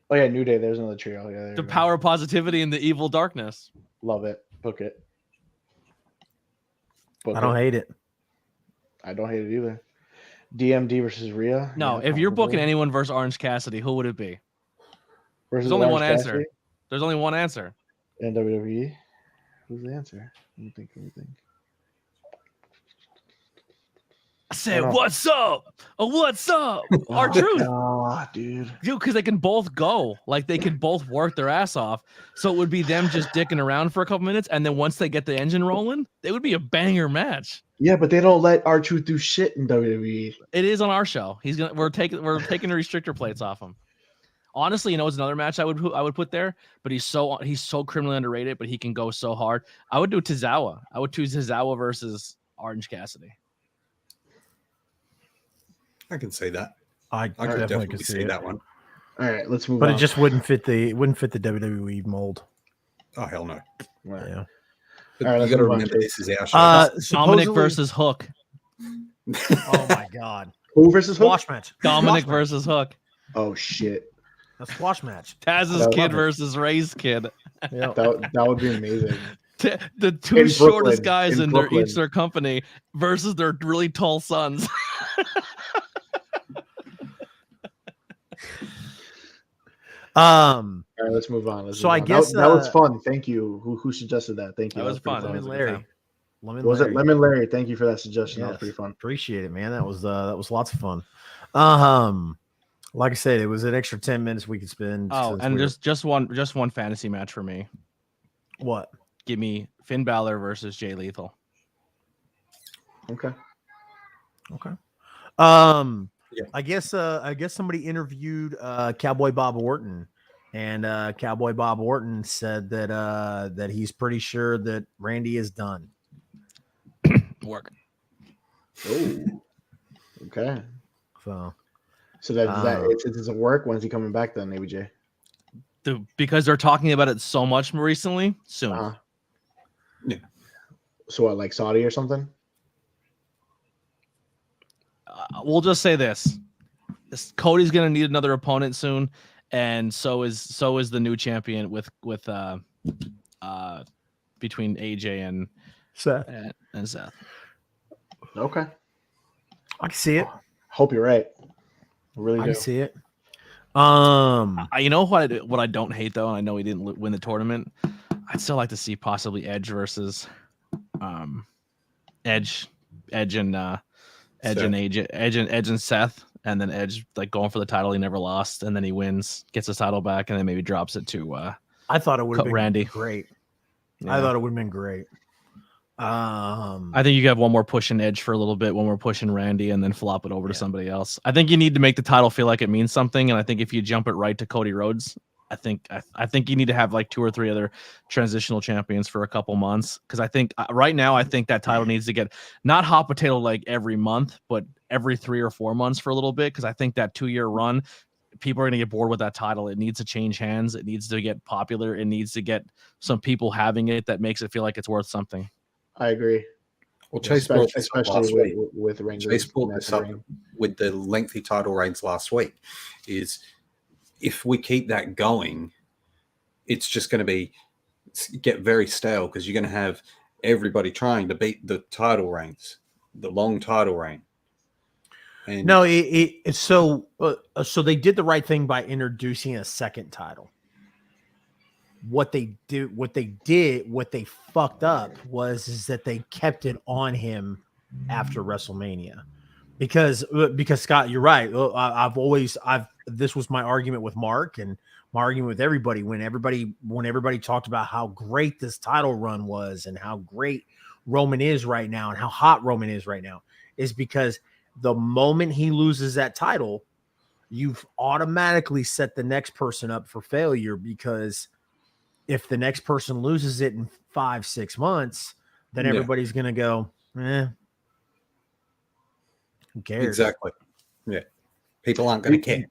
Oh yeah, New Day. There's another trio. Yeah, there The you go. power of positivity and the evil darkness. Love it. Book it. Book I don't it. hate it. I don't hate it either. DMD versus Rhea. No, Yeah, if you're booking comfortably. anyone versus Orange Cassidy, who would it be? Versus There's only Orange one answer. Cassidy There's only one answer. in WWE. Who's the answer? Let me think. I said, know. "What's up? What's up?" Our truth. Ah, dude. Dude, because they can both go, like they can both work their ass off. So it would be them just dicking around for a couple minutes, and then once they get the engine rolling, it would be a banger match. Yeah, but they don't let R-Truth do shit in WWE. It is on our show. We're taking the restrictor plates off him. Honestly, you know, it's another match I would put there, but he's so criminally underrated, but he can go so hard. I would do Tozawa. I would choose Tozawa versus Orange Cassidy. I can see that. I I could definitely definitely could see see it. that one. All right, let's move But on. it just wouldn't fit the WWE mold. Oh, hell no. Right. Yeah. But All right, you let's got to move on. remember this is our show. Dominic Supposedly- versus Hook. Oh my god. Who versus who? Squash match. Dominic Squash match. versus Hook. Oh shit, A squash match. Taz's I love kid it. versus Ray's kid. Yeah. that would be amazing. The two In shortest Brooklyn, guys in in Brooklyn. their company versus their really tall sons. All right, let's move on. So move I on. guess, that was uh, fun. Thank you. Who suggested that? Thank you. That was pretty fun. Lemon That was a good Larry. time. Lemon Was Larry. it Lemon Larry? Thank you for that suggestion. That was Yes. pretty fun. Appreciate it, man. That was lots of fun. Like I said, it was an extra 10 minutes we could spend. Oh, since and we're- just one fantasy match for me. what? Give me Finn Balor versus Jay Lethal. Okay. Okay. Yeah. I guess somebody interviewed Cowboy Bob Orton, And Cowboy Bob Orton said that he's pretty sure that Randy is done. Work. Oh, okay. So it doesn't work. When's he coming back then, ABJ? Because they're talking about it so much more recently. Soon. Yeah. So what, like Saudi or something? We'll just say this: Cody's gonna need another opponent soon, and so is the new champion with between AJ and Seth. And Seth. Okay, I can see it. Hope you're right. I really do. I can see it. You know what I don't hate though, and I know he didn't win the tournament. I'd still like to see possibly Edge versus Edge and Seth, and then Edge like going for the title he never lost, and then he wins, gets his title back, and then maybe drops it to I thought it would have been Randy. Great. Yeah. I thought it would have been great. I think you could have one more push in Edge for a little bit, one more push in Randy, and then flop it over to somebody else. I think you need to make the title feel like it means something, and I think if you jump it right to Cody Rhodes, I think you need to have like 2 or 3 other transitional champions for a couple months, because I think right now I think that title needs to get not hot potato like every month, but every 3 or 4 months for a little bit, because I think that 2-year run, people are going to get bored with that title. It needs to change hands. It needs to get popular. It needs to get some people having it that makes it feel like it's worth something. I agree. Well, Chase brought this up last week. With Rangers. Chase brought this up with the lengthy title reigns last week. Is if we keep that going, it's just going to get very stale, because you're going to have everybody trying to beat the title reigns, the long title reign. And no, so they did the right thing by introducing a second title. What they fucked up is that they kept it on him after WrestleMania, because Scott, you're right. This was my argument with Mark and my argument with everybody when everybody talked about how great this title run was and how great Roman is right now and how hot Roman is right now, is because the moment he loses that title, you've automatically set the next person up for failure, because if the next person loses it in 5-6 months, then everybody's going to go, who cares? Exactly. Yeah. People aren't going to care.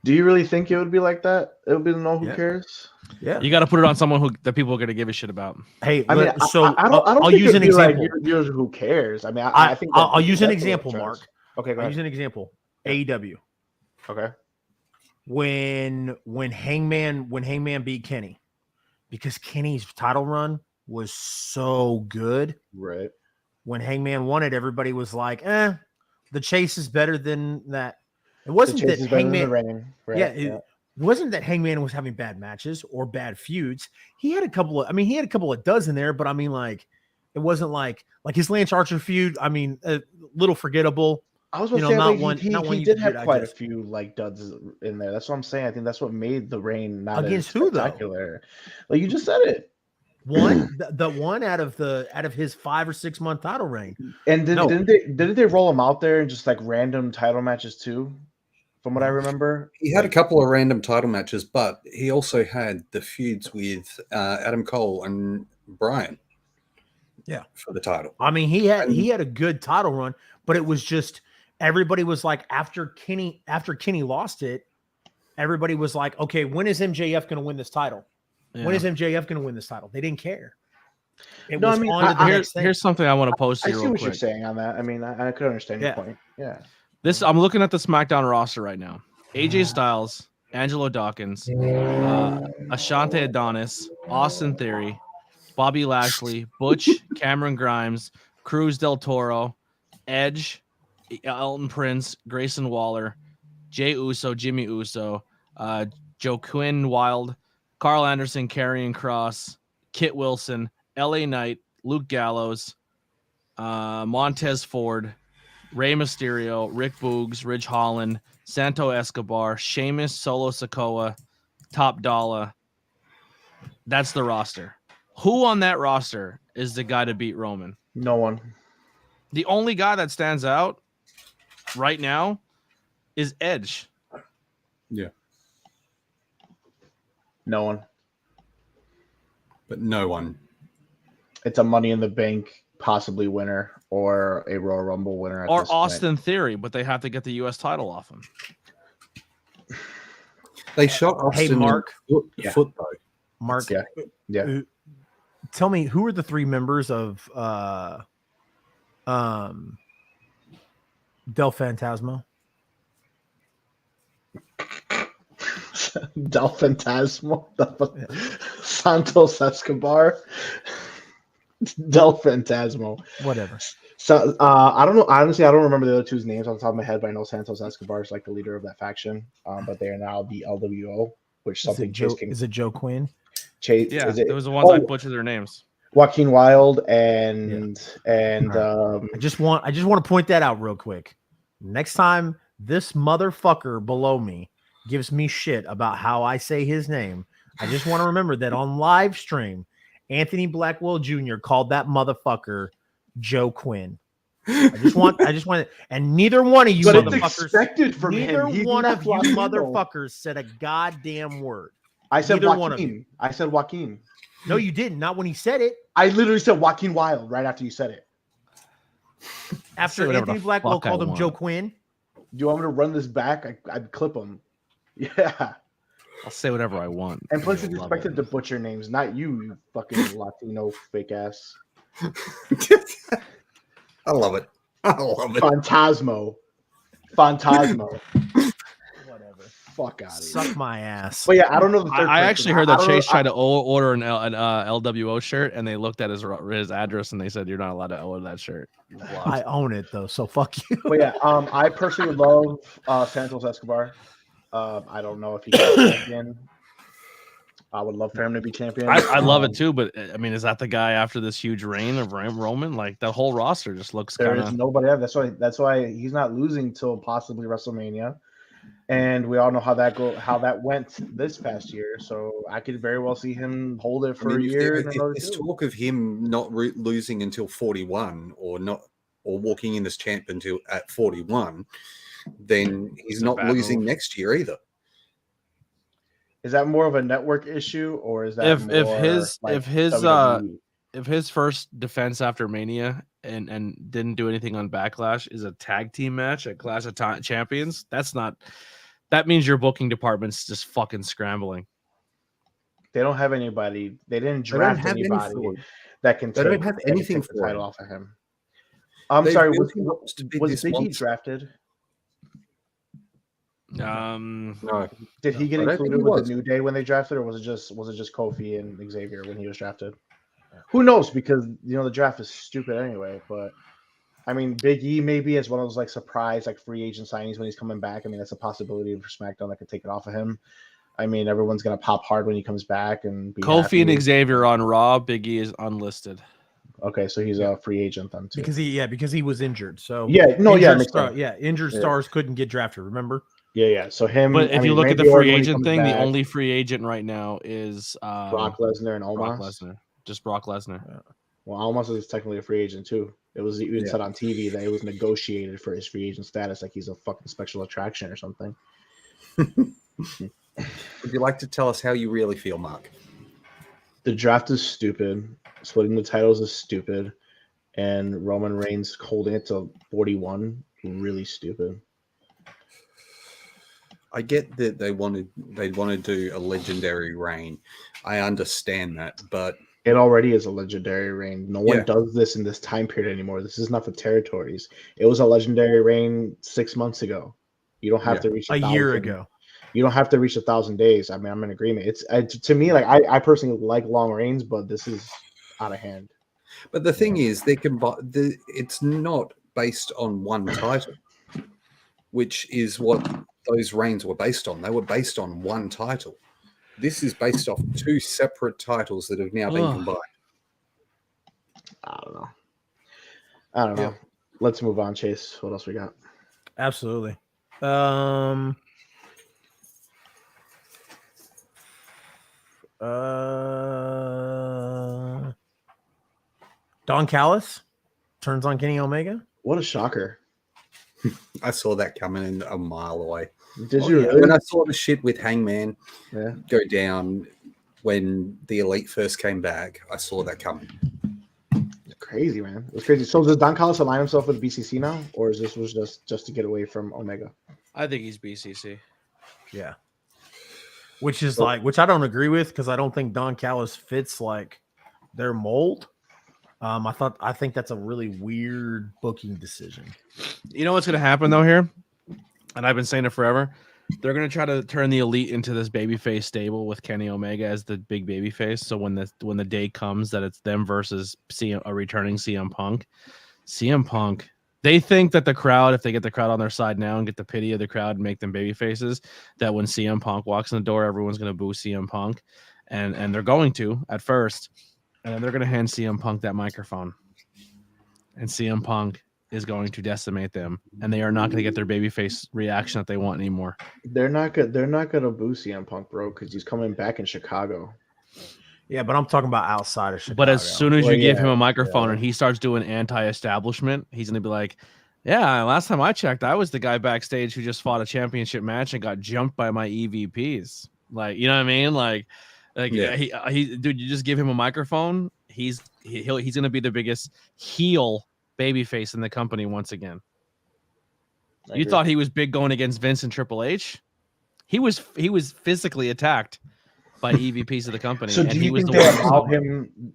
Do you really think it would be like that? It would be who cares? Yeah. You got to put it on someone that people are going to give a shit about. Hey, I mean, I'll use an example. Like, who cares? I mean, I think I'll use an example, Mark. Okay, go ahead. I'll use an example. AEW. Okay. When Hangman beat Kenny, because Kenny's title run was so good. Right. When Hangman won it, everybody was like, the chase is better than that. It wasn't that Hangman. Right. It wasn't that Hangman was having bad matches or bad feuds. He had a couple of dozen there, but I mean, like, it wasn't like his Lance Archer feud. I mean, a little forgettable. I was going to say, he did have quite a few like duds in there. That's what I'm saying. I think that's what made the reign not against as who spectacular. Like you just said it. The one out of his 5 or 6 month title reign. And didn't they roll him out there in just like random title matches too? From what I remember, he had a couple of random title matches, but he also had the feuds with Adam Cole and Bryan. Yeah, for the title. I mean, he had a good title run, but it was just everybody was like, after Kenny lost it, everybody was like, okay, when is MJF going to win this title? Yeah. When is MJF going to win this title? They didn't care. Here's something I want to post to you real quick. I see what you're saying on that. I mean, I could understand your point. Yeah. I'm looking at the SmackDown roster right now. AJ Styles, Angelo Dawkins, Ashante Adonis, Austin Theory, Bobby Lashley, Butch, Cameron Grimes, Cruz Del Toro, Edge, Elton Prince, Grayson Waller, Jey Uso, Jimmy Uso, Joaquin Wilde, Carl Anderson, Karrion Kross, Kit Wilson, LA Knight, Luke Gallows, Montez Ford, Rey Mysterio, Rick Boogs, Ridge Holland, Santo Escobar, Sheamus, Solo Sikoa, Top Dollar. That's the roster. Who on that roster is the guy to beat Roman? No one. The only guy that stands out right now is Edge. Yeah. No one. But no one. It's a Money in the Bank possibly winner or a Royal Rumble winner. At Or this point. Austin Theory, but they have to get the U.S. title off him. They shot Austin Hey, Mark. in the Yeah. foot though. Mark, Yeah. tell me, who are the 3 members of Del Fantasma? Del Fantasma, Santos Escobar, Del Fantasmo. Whatever. So I don't know. Honestly, I don't remember the other two's names off the top of my head, but I know Santos Escobar is like the leader of that faction. But they are now the LWO, which something Chase can. Is it Joe Quinn? Chase, Yeah, is it, those are the ones I butchered their names. Joaquin Wild and I just want to point that out real quick. Next time this motherfucker below me gives me shit about how I say his name, I just want to remember that on live stream, Anthony Blackwell Jr. called that motherfucker Joe Quinn. I just want, and neither one of you but motherfuckers, it's expected from neither him. one of you Latino. motherfuckers said a goddamn word. I said neither one of Joaquin. I said Joaquin. No, you didn't. Not when he said it. I literally said Joaquin Wild right after you said it. After whatever Anthony the Blackwell fuck I called him want. Joe Quinn. Do you want me to run this back? I'd clip him. Yeah. I'll say whatever I want. And plus, You'll it's love expected it. to butcher names, not you, you fucking Latino fake ass. I love it. I love it. Phantasmo. Whatever. Fuck out of here. Suck my ass. But yeah, I don't know the third I person. actually heard I that don't know- Chase tried to order an LWO shirt, and they looked at his address and they said, "You're not allowed to order that shirt." I own it though, so fuck you. But yeah, I personally love Santos Escobar. I don't know if he can be champion. I would love for him to be champion. I love it too, but I mean, is that the guy after this huge reign of Roman? Like that whole roster just looks There kind is of. nobody else. That's why he's not losing till possibly WrestleMania. And we all know how that went this past year. So I could very well see him hold it for a year. If there's talk of him not losing until 41 or walking in as champ until at 41, then he's not losing next year either. Is that more of a network issue, or is that if his first defense after Mania and didn't do anything on Backlash is a tag team match at Clash of Champions? That means your booking department's just fucking scrambling. They don't have anybody. They didn't draft anybody that can. They don't have anything for the title off of him. I'm sorry. Was Big E drafted? No. Did he get included with the New Day when they drafted, or was it just Kofi and Xavier when he was drafted? Who knows? Because the draft is stupid anyway. But I mean, Big E maybe is one of those like surprise like free agent signings when he's coming back. I mean, that's a possibility for SmackDown that could take it off of him. I mean, everyone's gonna pop hard when he comes back and be Kofi happy. and Xavier on Raw. Big E is unlisted. Okay, so he's a free agent then too. Because he was injured. So injured stars couldn't get drafted. Remember? Yeah. So him. But if you look at the free agent thing, the only free agent right now is Brock Lesnar and Omos. Brock Lesnar. Just Brock Lesnar. Yeah. Well, Omos is technically a free agent too. It was even said on TV that it was negotiated for his free agent status, like he's a fucking special attraction or something. Would you like to tell us how you really feel, Mark? The draft is stupid. Splitting the titles is stupid, and Roman Reigns holding it to 41 really stupid. I get that they want to do a legendary reign. I understand that, but it already is a legendary reign. No one does this in this time period anymore. This is not the territories. It was a legendary reign 6 months ago. You don't have to reach a year ago. You don't have to reach 1,000 days. I mean, I'm in agreement. It's to me like I personally like long reigns, but this is out of hand. But the thing is, it's not based on one title, which is what those reigns were based on. They were based on one title. This is based off 2 separate titles that have now been combined. I don't know. Yeah. Let's move on, Chase. What else we got? Absolutely. Don Callis turns on Kenny Omega. What a shocker. I saw that coming in a mile away. Did you really? When I saw the shit with Hangman Yeah. go down when the Elite first came back, I saw that coming. It's crazy, man. It's crazy. So does Don Callis align himself with BCC now, or is this was just to get away from Omega? I think he's BCC. Yeah. Which is which I don't agree with because I don't think Don Callis fits like their mold. I think that's a really weird booking decision. You know what's going to happen though here, and I've been saying it forever. They're going to try to turn the Elite into this babyface stable with Kenny Omega as the big babyface. So when the day comes that it's them versus a returning CM Punk, they think that the crowd, if they get the crowd on their side now and get the pity of the crowd and make them baby faces, that when CM Punk walks in the door, everyone's going to boo CM Punk. And they're going to at first. And then they're going to hand CM Punk that microphone. And CM Punk is going to decimate them. And they are not going to get their babyface reaction that they want anymore. They're not good. They're not going to boo CM Punk, bro, because he's coming back in Chicago. Yeah, but I'm talking about outside of Chicago. But as soon as you give him a microphone and he starts doing anti-establishment, he's going to be like, yeah, last time I checked, I was the guy backstage who just fought a championship match and got jumped by my EVPs. Like, you know what I mean? Like yeah. he dude, you just give him a microphone, he's going to be the biggest heel babyface in the company once again. You thought he was big going against Vince and Triple H? He was physically attacked by EVPs of the company. So do you think they allow him?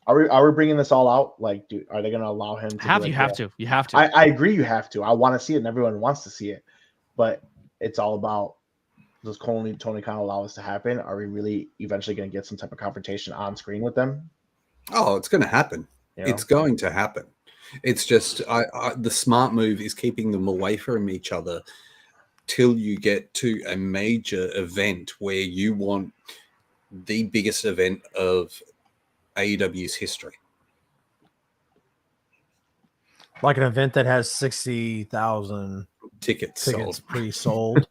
Are we bringing this all out? Like, are they going to allow him to? You have to. I agree. You have to. I want to see it, and everyone wants to see it, but it's all about, does Tony Khan allow this to happen? Are we really eventually going to get some type of confrontation on screen with them? Oh, it's going to happen. You know? It's going to happen. It's just the smart move is keeping them away from each other till you get to a major event where you want the biggest event of AEW's history. Like an event that has 60,000 tickets pre-sold.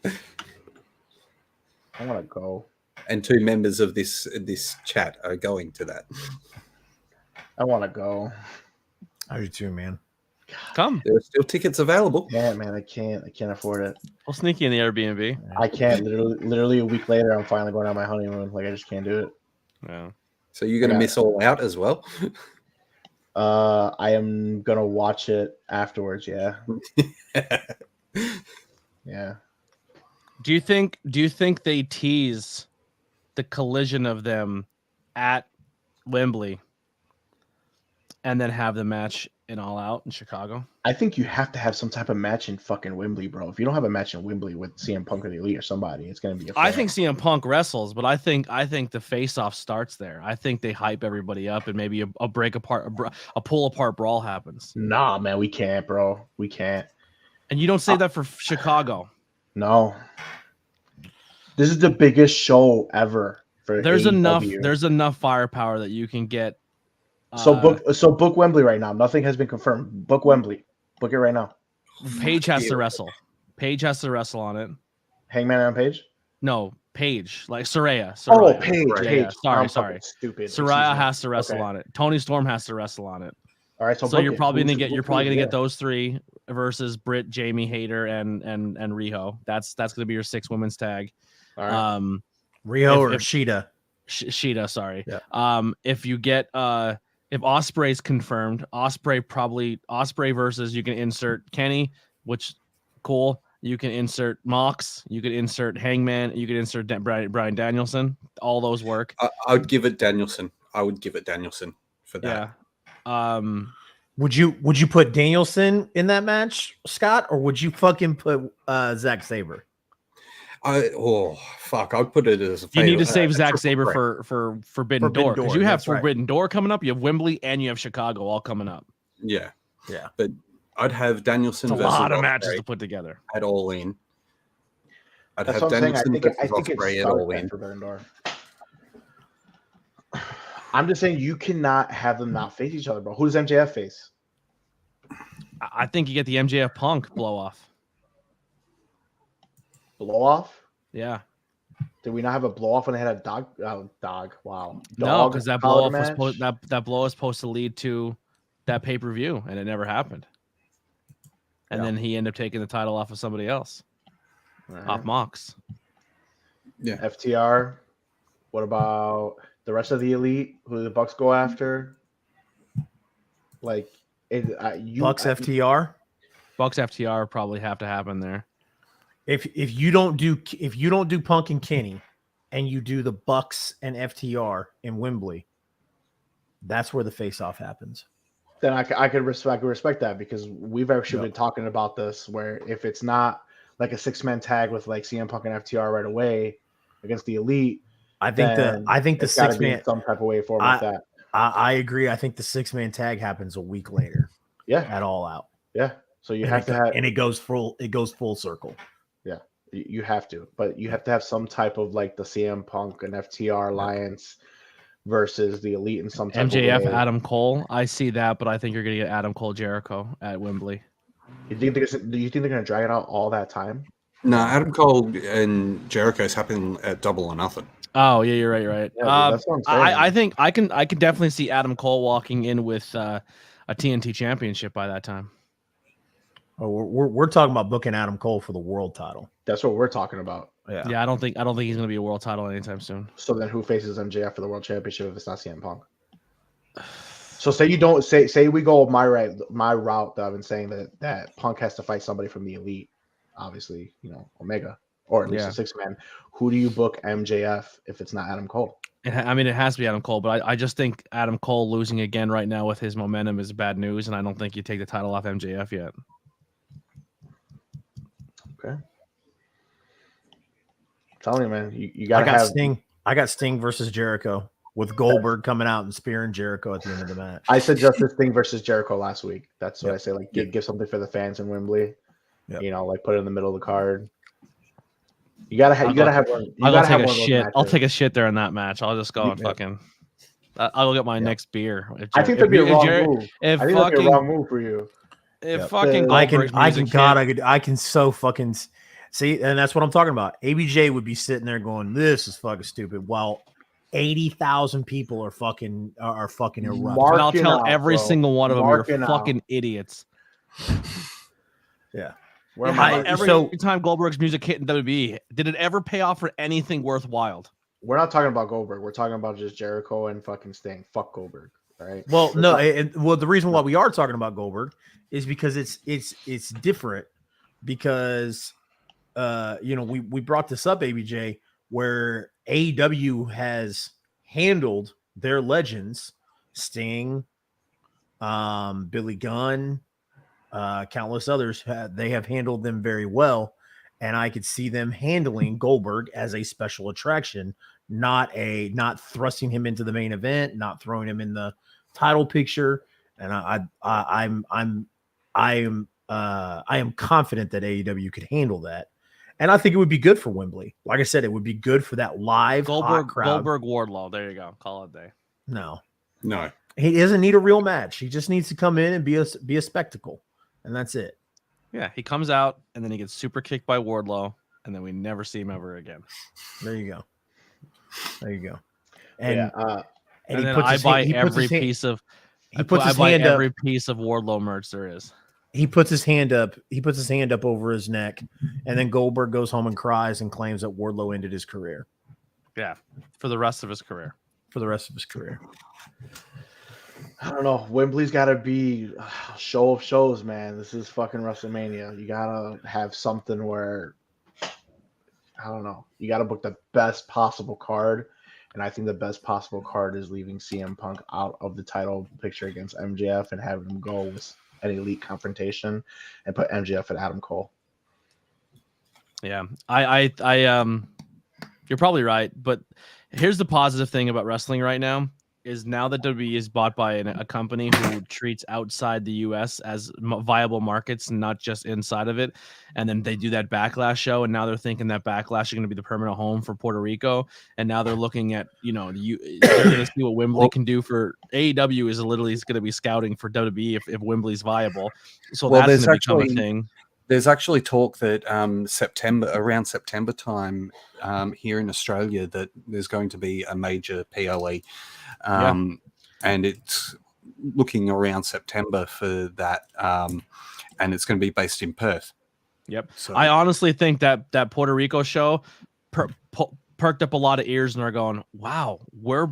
I want to go. And 2 members of this chat are going to that. I want to go. I do too, man. Come. There are still tickets available. Yeah, man, I can't afford it. I'll sneak you in the Airbnb. I can't. Literally a week later, I'm finally going on my honeymoon. Like, I just can't do it. Yeah. So you're gonna miss all out as well. I am gonna watch it afterwards. Yeah. Yeah. Do you think they tease the collision of them at Wembley and then have the match in All Out in Chicago? I think you have to have some type of match in fucking Wembley, bro. If you don't have a match in Wembley with CM Punk or the Elite or somebody, it's gonna be a fail. I think CM Punk wrestles, but I think the face-off starts there. I think they hype everybody up and maybe a break apart, a pull apart brawl happens. Nah, man, we can't, bro. We can't. And you don't say that for Chicago. No. This is the biggest show ever for There's AEW. There's enough firepower that you can get. So book Wembley right now. Nothing has been confirmed. Book Wembley. Book it right now. Paige has to wrestle. Paige has to wrestle on it. Hangman on Paige? No, Paige. Like Saraya. Oh, Paige. Yeah, Paige. Sorry. Stupid. Saraya has to wrestle on it. Tony Storm has to wrestle on it. All right. So you're probably gonna get those 3 versus Britt, Jamie, Hayter, and Riho. That's gonna be your 6 women's tag. All right. Riho or Shida. Shida, sorry. Yeah. If you get if Osprey's confirmed, Osprey versus, you can insert Kenny, which cool. You can insert Mox, you could insert Hangman, you could insert Bryan Danielson. All those work. I would give it Danielson. For that. Yeah. Would you put Danielson in that match, Scott, or would you fucking put Zack Sabre? I'd put it as a you need to save Zack Sabre for Forbidden Door, because you have Forbidden Door coming up, you have Wembley, and you have Chicago all coming up. Yeah. But I'd have Danielson versus a lot of matches to put together at All In. I'd That's have Danielson versus Ospreay at All In. Forbidden Door. I'm just saying you cannot have them not face each other, bro. Who does MJF face? I think you get the MJF Punk blow off. Blow off? Yeah. Did we not have a blow off when they had a dog? Wow. No, because that blow off was that blow was supposed to lead to that pay-per-view, and it never happened. and then he ended up taking the title off of somebody else, off Mox. Yeah. FTR. What about the rest of the elite? Who the Bucks go after? Like, Bucks FTR. Bucks FTR probably have to happen there. If you don't do Punk and Kenny, and you do the Bucks and FTR in Wembley, that's where the face-off happens. Then I could respect that, because we've actually been talking about this, where if it's not like a 6-man tag with like CM Punk and FTR right away against the elite, I think the 6-man some type of way forward with that. I agree. I think the 6-man tag happens a week later. Yeah, at All Out. Yeah, so you have to have, and it goes full circle. Yeah, you have to, but you have to have some type of like the CM Punk and FTR alliance versus the elite in some type MJF, of way. Adam Cole. I see that, but I think you're gonna get Adam Cole Jericho at Wembley. Do you think they're gonna drag it out all that time? No, Adam Cole and Jericho's happening at Double or Nothing. Oh yeah, you're right. You're right. Yeah, that's what I'm saying. I think I can definitely see Adam Cole walking in with a TNT championship by that time. Oh, we're talking about booking Adam Cole for the world title. That's what we're talking about. Yeah. I don't think he's gonna be a world title anytime soon. So then, who faces MJF for the world championship if it's not CM Punk? So say you don't say we go my route that I've been saying that Punk has to fight somebody from the elite, obviously, Omega, or at least a 6-man. Who do you book MJF if it's not Adam Cole? It has to be Adam Cole, but I just think Adam Cole losing again right now with his momentum is bad news, and I don't think you take the title off MJF yet. Okay. I'm telling you, man, you gotta have Sting. I got Sting versus Jericho, with Goldberg coming out and spearing Jericho at the end of the match. I suggested Sting versus Jericho last week. That's what I say. Like, give something for the fans in Wembley. Yep. Like put it in the middle of the card. You gotta have one. I'll take a shit there in that match. I'll just go and fucking. I'll go get my next beer. I think that'd be a wrong move. I think that'd be a wrong move for you. I can so fucking see, and that's what I'm talking about. ABJ would be sitting there going, "This is fucking stupid," while 80,000 people are fucking erupting. And I'll tell every single one of them, you're fucking idiots. Yeah. Every time Goldberg's music hit in WWE, did it ever pay off for anything worthwhile? We're not talking about Goldberg. We're talking about just Jericho and fucking Sting. Fuck Goldberg. All right. Well, the reason why we are talking about Goldberg is because it's different, because we brought this up, ABJ, where AEW has handled their legends, Sting, Billy Gunn, countless others. They have handled them very well, and I could see them handling Goldberg as a special attraction, not thrusting him into the main event, not throwing him in the title picture. And I am confident that AEW could handle that, and I think it would be good for Wembley. Like I said, it would be good for that live hot crowd. Goldberg Wardlow. There you go. Call it a day. No, he doesn't need a real match. He just needs to come in and be a spectacle, and that's it. Yeah, he comes out and then he gets super kicked by Wardlow, and then we never see him ever again. There you go. And I buy every piece of Wardlow merch there is. He puts his hand up. He puts his hand up over his neck, and then Goldberg goes home and cries and claims that Wardlow ended his career. Yeah, for the rest of his career. I don't know. Wembley's got to be a show of shows, man. This is fucking WrestleMania. You gotta have something where, I don't know. You gotta book the best possible card, and I think the best possible card is leaving CM Punk out of the title picture against MJF and having him go with an elite confrontation and put MJF and Adam Cole. Yeah, I you're probably right, but here's the positive thing about wrestling right now is now that WWE is bought by a company who treats outside the U.S. as viable markets, not just inside of it, and then they do that Backlash show, and now they're thinking that Backlash is going to be the permanent home for Puerto Rico, and now they're looking at, they're going to see what Wembley can do for AEW is literally going to be scouting for WWE if Wembley's viable. So that's going to become a thing. There's actually talk that around September time here in Australia that there's going to be a major PLE. And it's looking around September for that. and it's going to be based in Perth. Yep. So I honestly think that Puerto Rico show perked up a lot of ears, and are going, wow, we're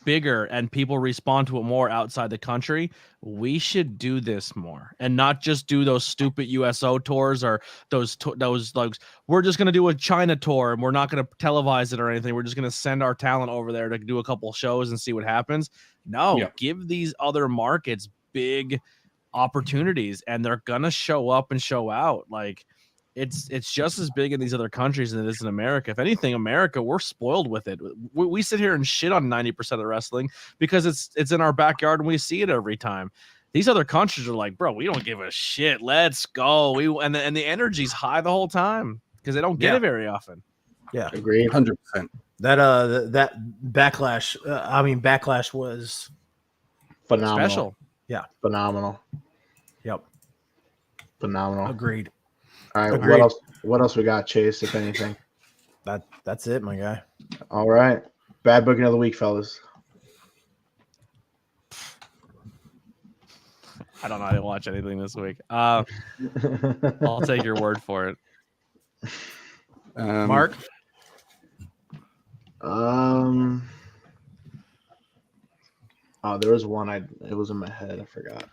bigger and people respond to it more outside the country. We should do this more and not just do those stupid USO tours or those like, we're just going to do a China tour and we're not going to televise it or anything. We're just going to send our talent over there to do a couple shows and see what happens. No, give these other markets big opportunities, and they're going to show up and show out. Like, it's just as big in these other countries than it is in America. If anything, America, we're spoiled with it. We sit here and shit on 90% of wrestling because it's in our backyard and we see it every time. These other countries are like, bro, we don't give a shit. Let's go. And the energy's high the whole time because they don't get it very often. Yeah, agreed, 100%. That Backlash. Backlash was phenomenal. Special. Yeah, phenomenal. Yep, phenomenal. Agreed. All right, Agreed. what else we got, Chase, if anything? That's it, my guy. All right. Bad booking of the week, fellas. I don't know. I didn't watch anything this week. I'll take your word for it. Mark? Oh, there was one. It was in my head. I forgot.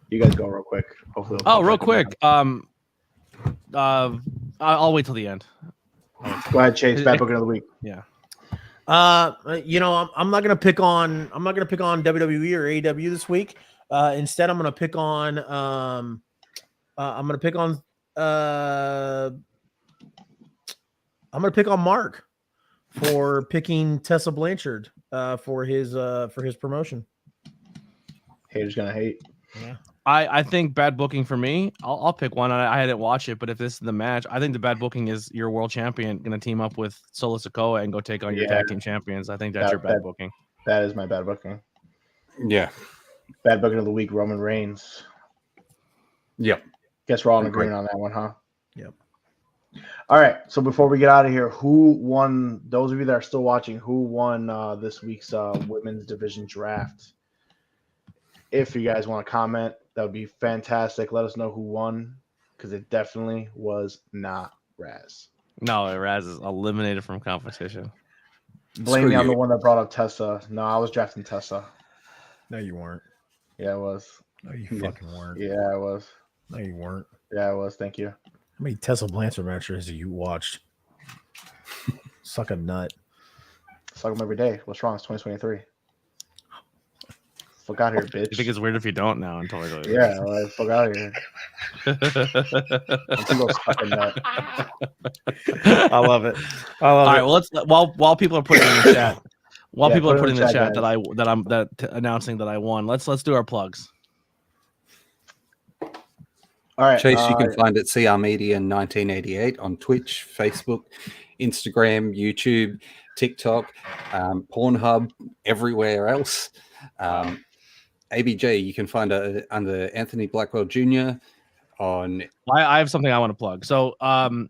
You guys go real quick. Hopefully. Real quick. I'll wait till the end. Go ahead, Chase. Bad booking of the week. Yeah. I'm not gonna pick on WWE or AEW this week. Instead, I'm gonna pick on Mark for picking Tessa Blanchard for his promotion. Haters gonna hate. Yeah. I think bad booking for me. I'll pick one. I didn't watch it, but if this is the match, I think the bad booking is your world champion going to team up with Solo Sikoa and go take on your tag team champions. I think that's your bad booking. That is my bad booking. Yeah. Bad booking of the week, Roman Reigns. Yep. Guess we're all in agreement on that one, huh? Yep. All right. So before we get out of here, who won? Those of you that are still watching, who won this week's women's division draft? If you guys want to comment, that would be fantastic. Let us know who won, because it definitely was not Raz. No, Raz is eliminated from competition. Blame me on the one that brought up Tessa. No, I was drafting Tessa. No, you weren't. Yeah, I was. No, you fucking weren't. Yeah, I was. No, you weren't. Yeah, I was. Thank you. How many Tessa Blanchard matches have you watched? Suck a nut. Suck them every day. What's wrong? It's 2023. Fuck out here, bitch. You think it's weird if you don't now until I go. Yeah, like, fuck out of here. Go suck a nut. I love it. All right, well, let's while people are putting in the chat. While people are putting in the chat guys. that I'm announcing that I won. Let's do our plugs. All right, Chase, you can find it CR Media 1988 on Twitch, Facebook, Instagram, YouTube, TikTok, Pornhub, everywhere else. ABJ, you can find it under Anthony Blackwell Jr. on. I have something I want to plug. So I'm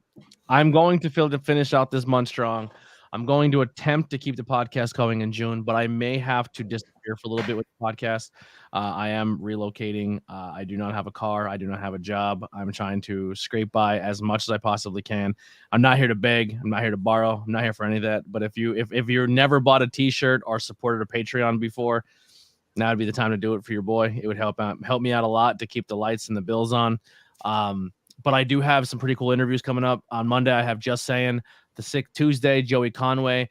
going to finish out this month strong. I'm going to attempt to keep the podcast going in June, but I may have to disappear for a little bit with the podcast. I am relocating. I do not have a car. I do not have a job. I'm trying to scrape by as much as I possibly can. I'm not here to beg. I'm not here to borrow. I'm not here for any of that. But if you're never bought a T-shirt or supported a Patreon before, now would be the time to do it for your boy. It would help me out a lot to keep the lights and the bills on. But I do have some pretty cool interviews coming up. On Monday, I have Just Saying. The 6th, Tuesday, Joey Conway.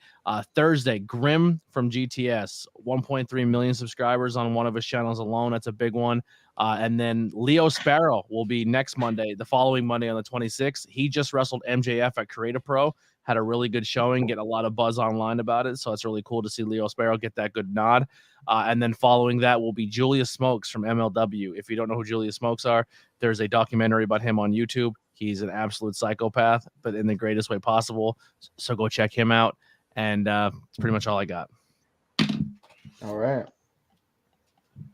Thursday, Grim from GTS. 1.3 million subscribers on one of his channels alone. That's a big one. And then Leo Sparrow will be next Monday, the following Monday on the 26th. He just wrestled MJF at Create a Pro. Had a really good showing, get a lot of buzz online about it. So it's really cool to see Leo Sparrow get that good nod. And then following that will be Julius Smokes from MLW. If you don't know who Julius Smokes are, there's a documentary about him on YouTube. He's an absolute psychopath, but in the greatest way possible. So go check him out. And it's pretty much all I got. All right.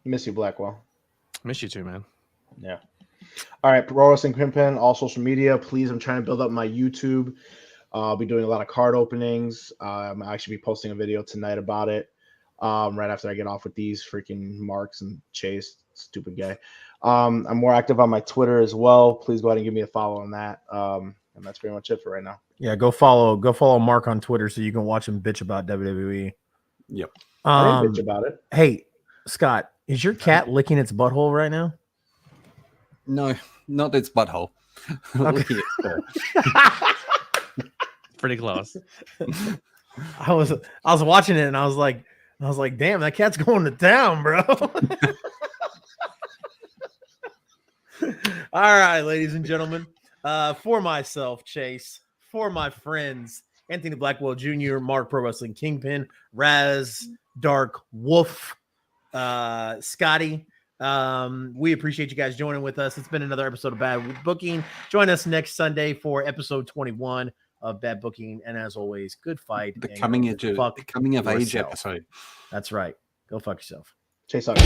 Miss you, Blackwell. Miss you too, man. Yeah. All right. Pro Wrestling Pimpin', all social media. Please, I'm trying to build up my YouTube. I'll be doing a lot of card openings. I'm actually be posting a video tonight about it. right after I get off with these freaking Marks and Chase, stupid guy. I'm more active on my Twitter as well. Please go ahead and give me a follow on that. And that's pretty much it for right now. Yeah, go follow Mark on Twitter so you can watch him bitch about WWE. Yep. I didn't bitch about it. Hey, Scott, is your cat licking its butthole right now? No, not its butthole. Okay. Pretty close. I was watching it and I was like, damn, that cat's going to town, bro. All right, ladies and gentlemen. For myself, Chase, for my friends, Anthony Blackwell Jr., Mark Pro Wrestling Kingpin, Raz, Dark Wolf, Scotty. We appreciate you guys joining with us. It's been another episode of Bad Booking. Join us next Sunday for episode 21 of Bad Booking. And as always, good fight. The coming of age episode. That's right. Go fuck yourself. Chase out.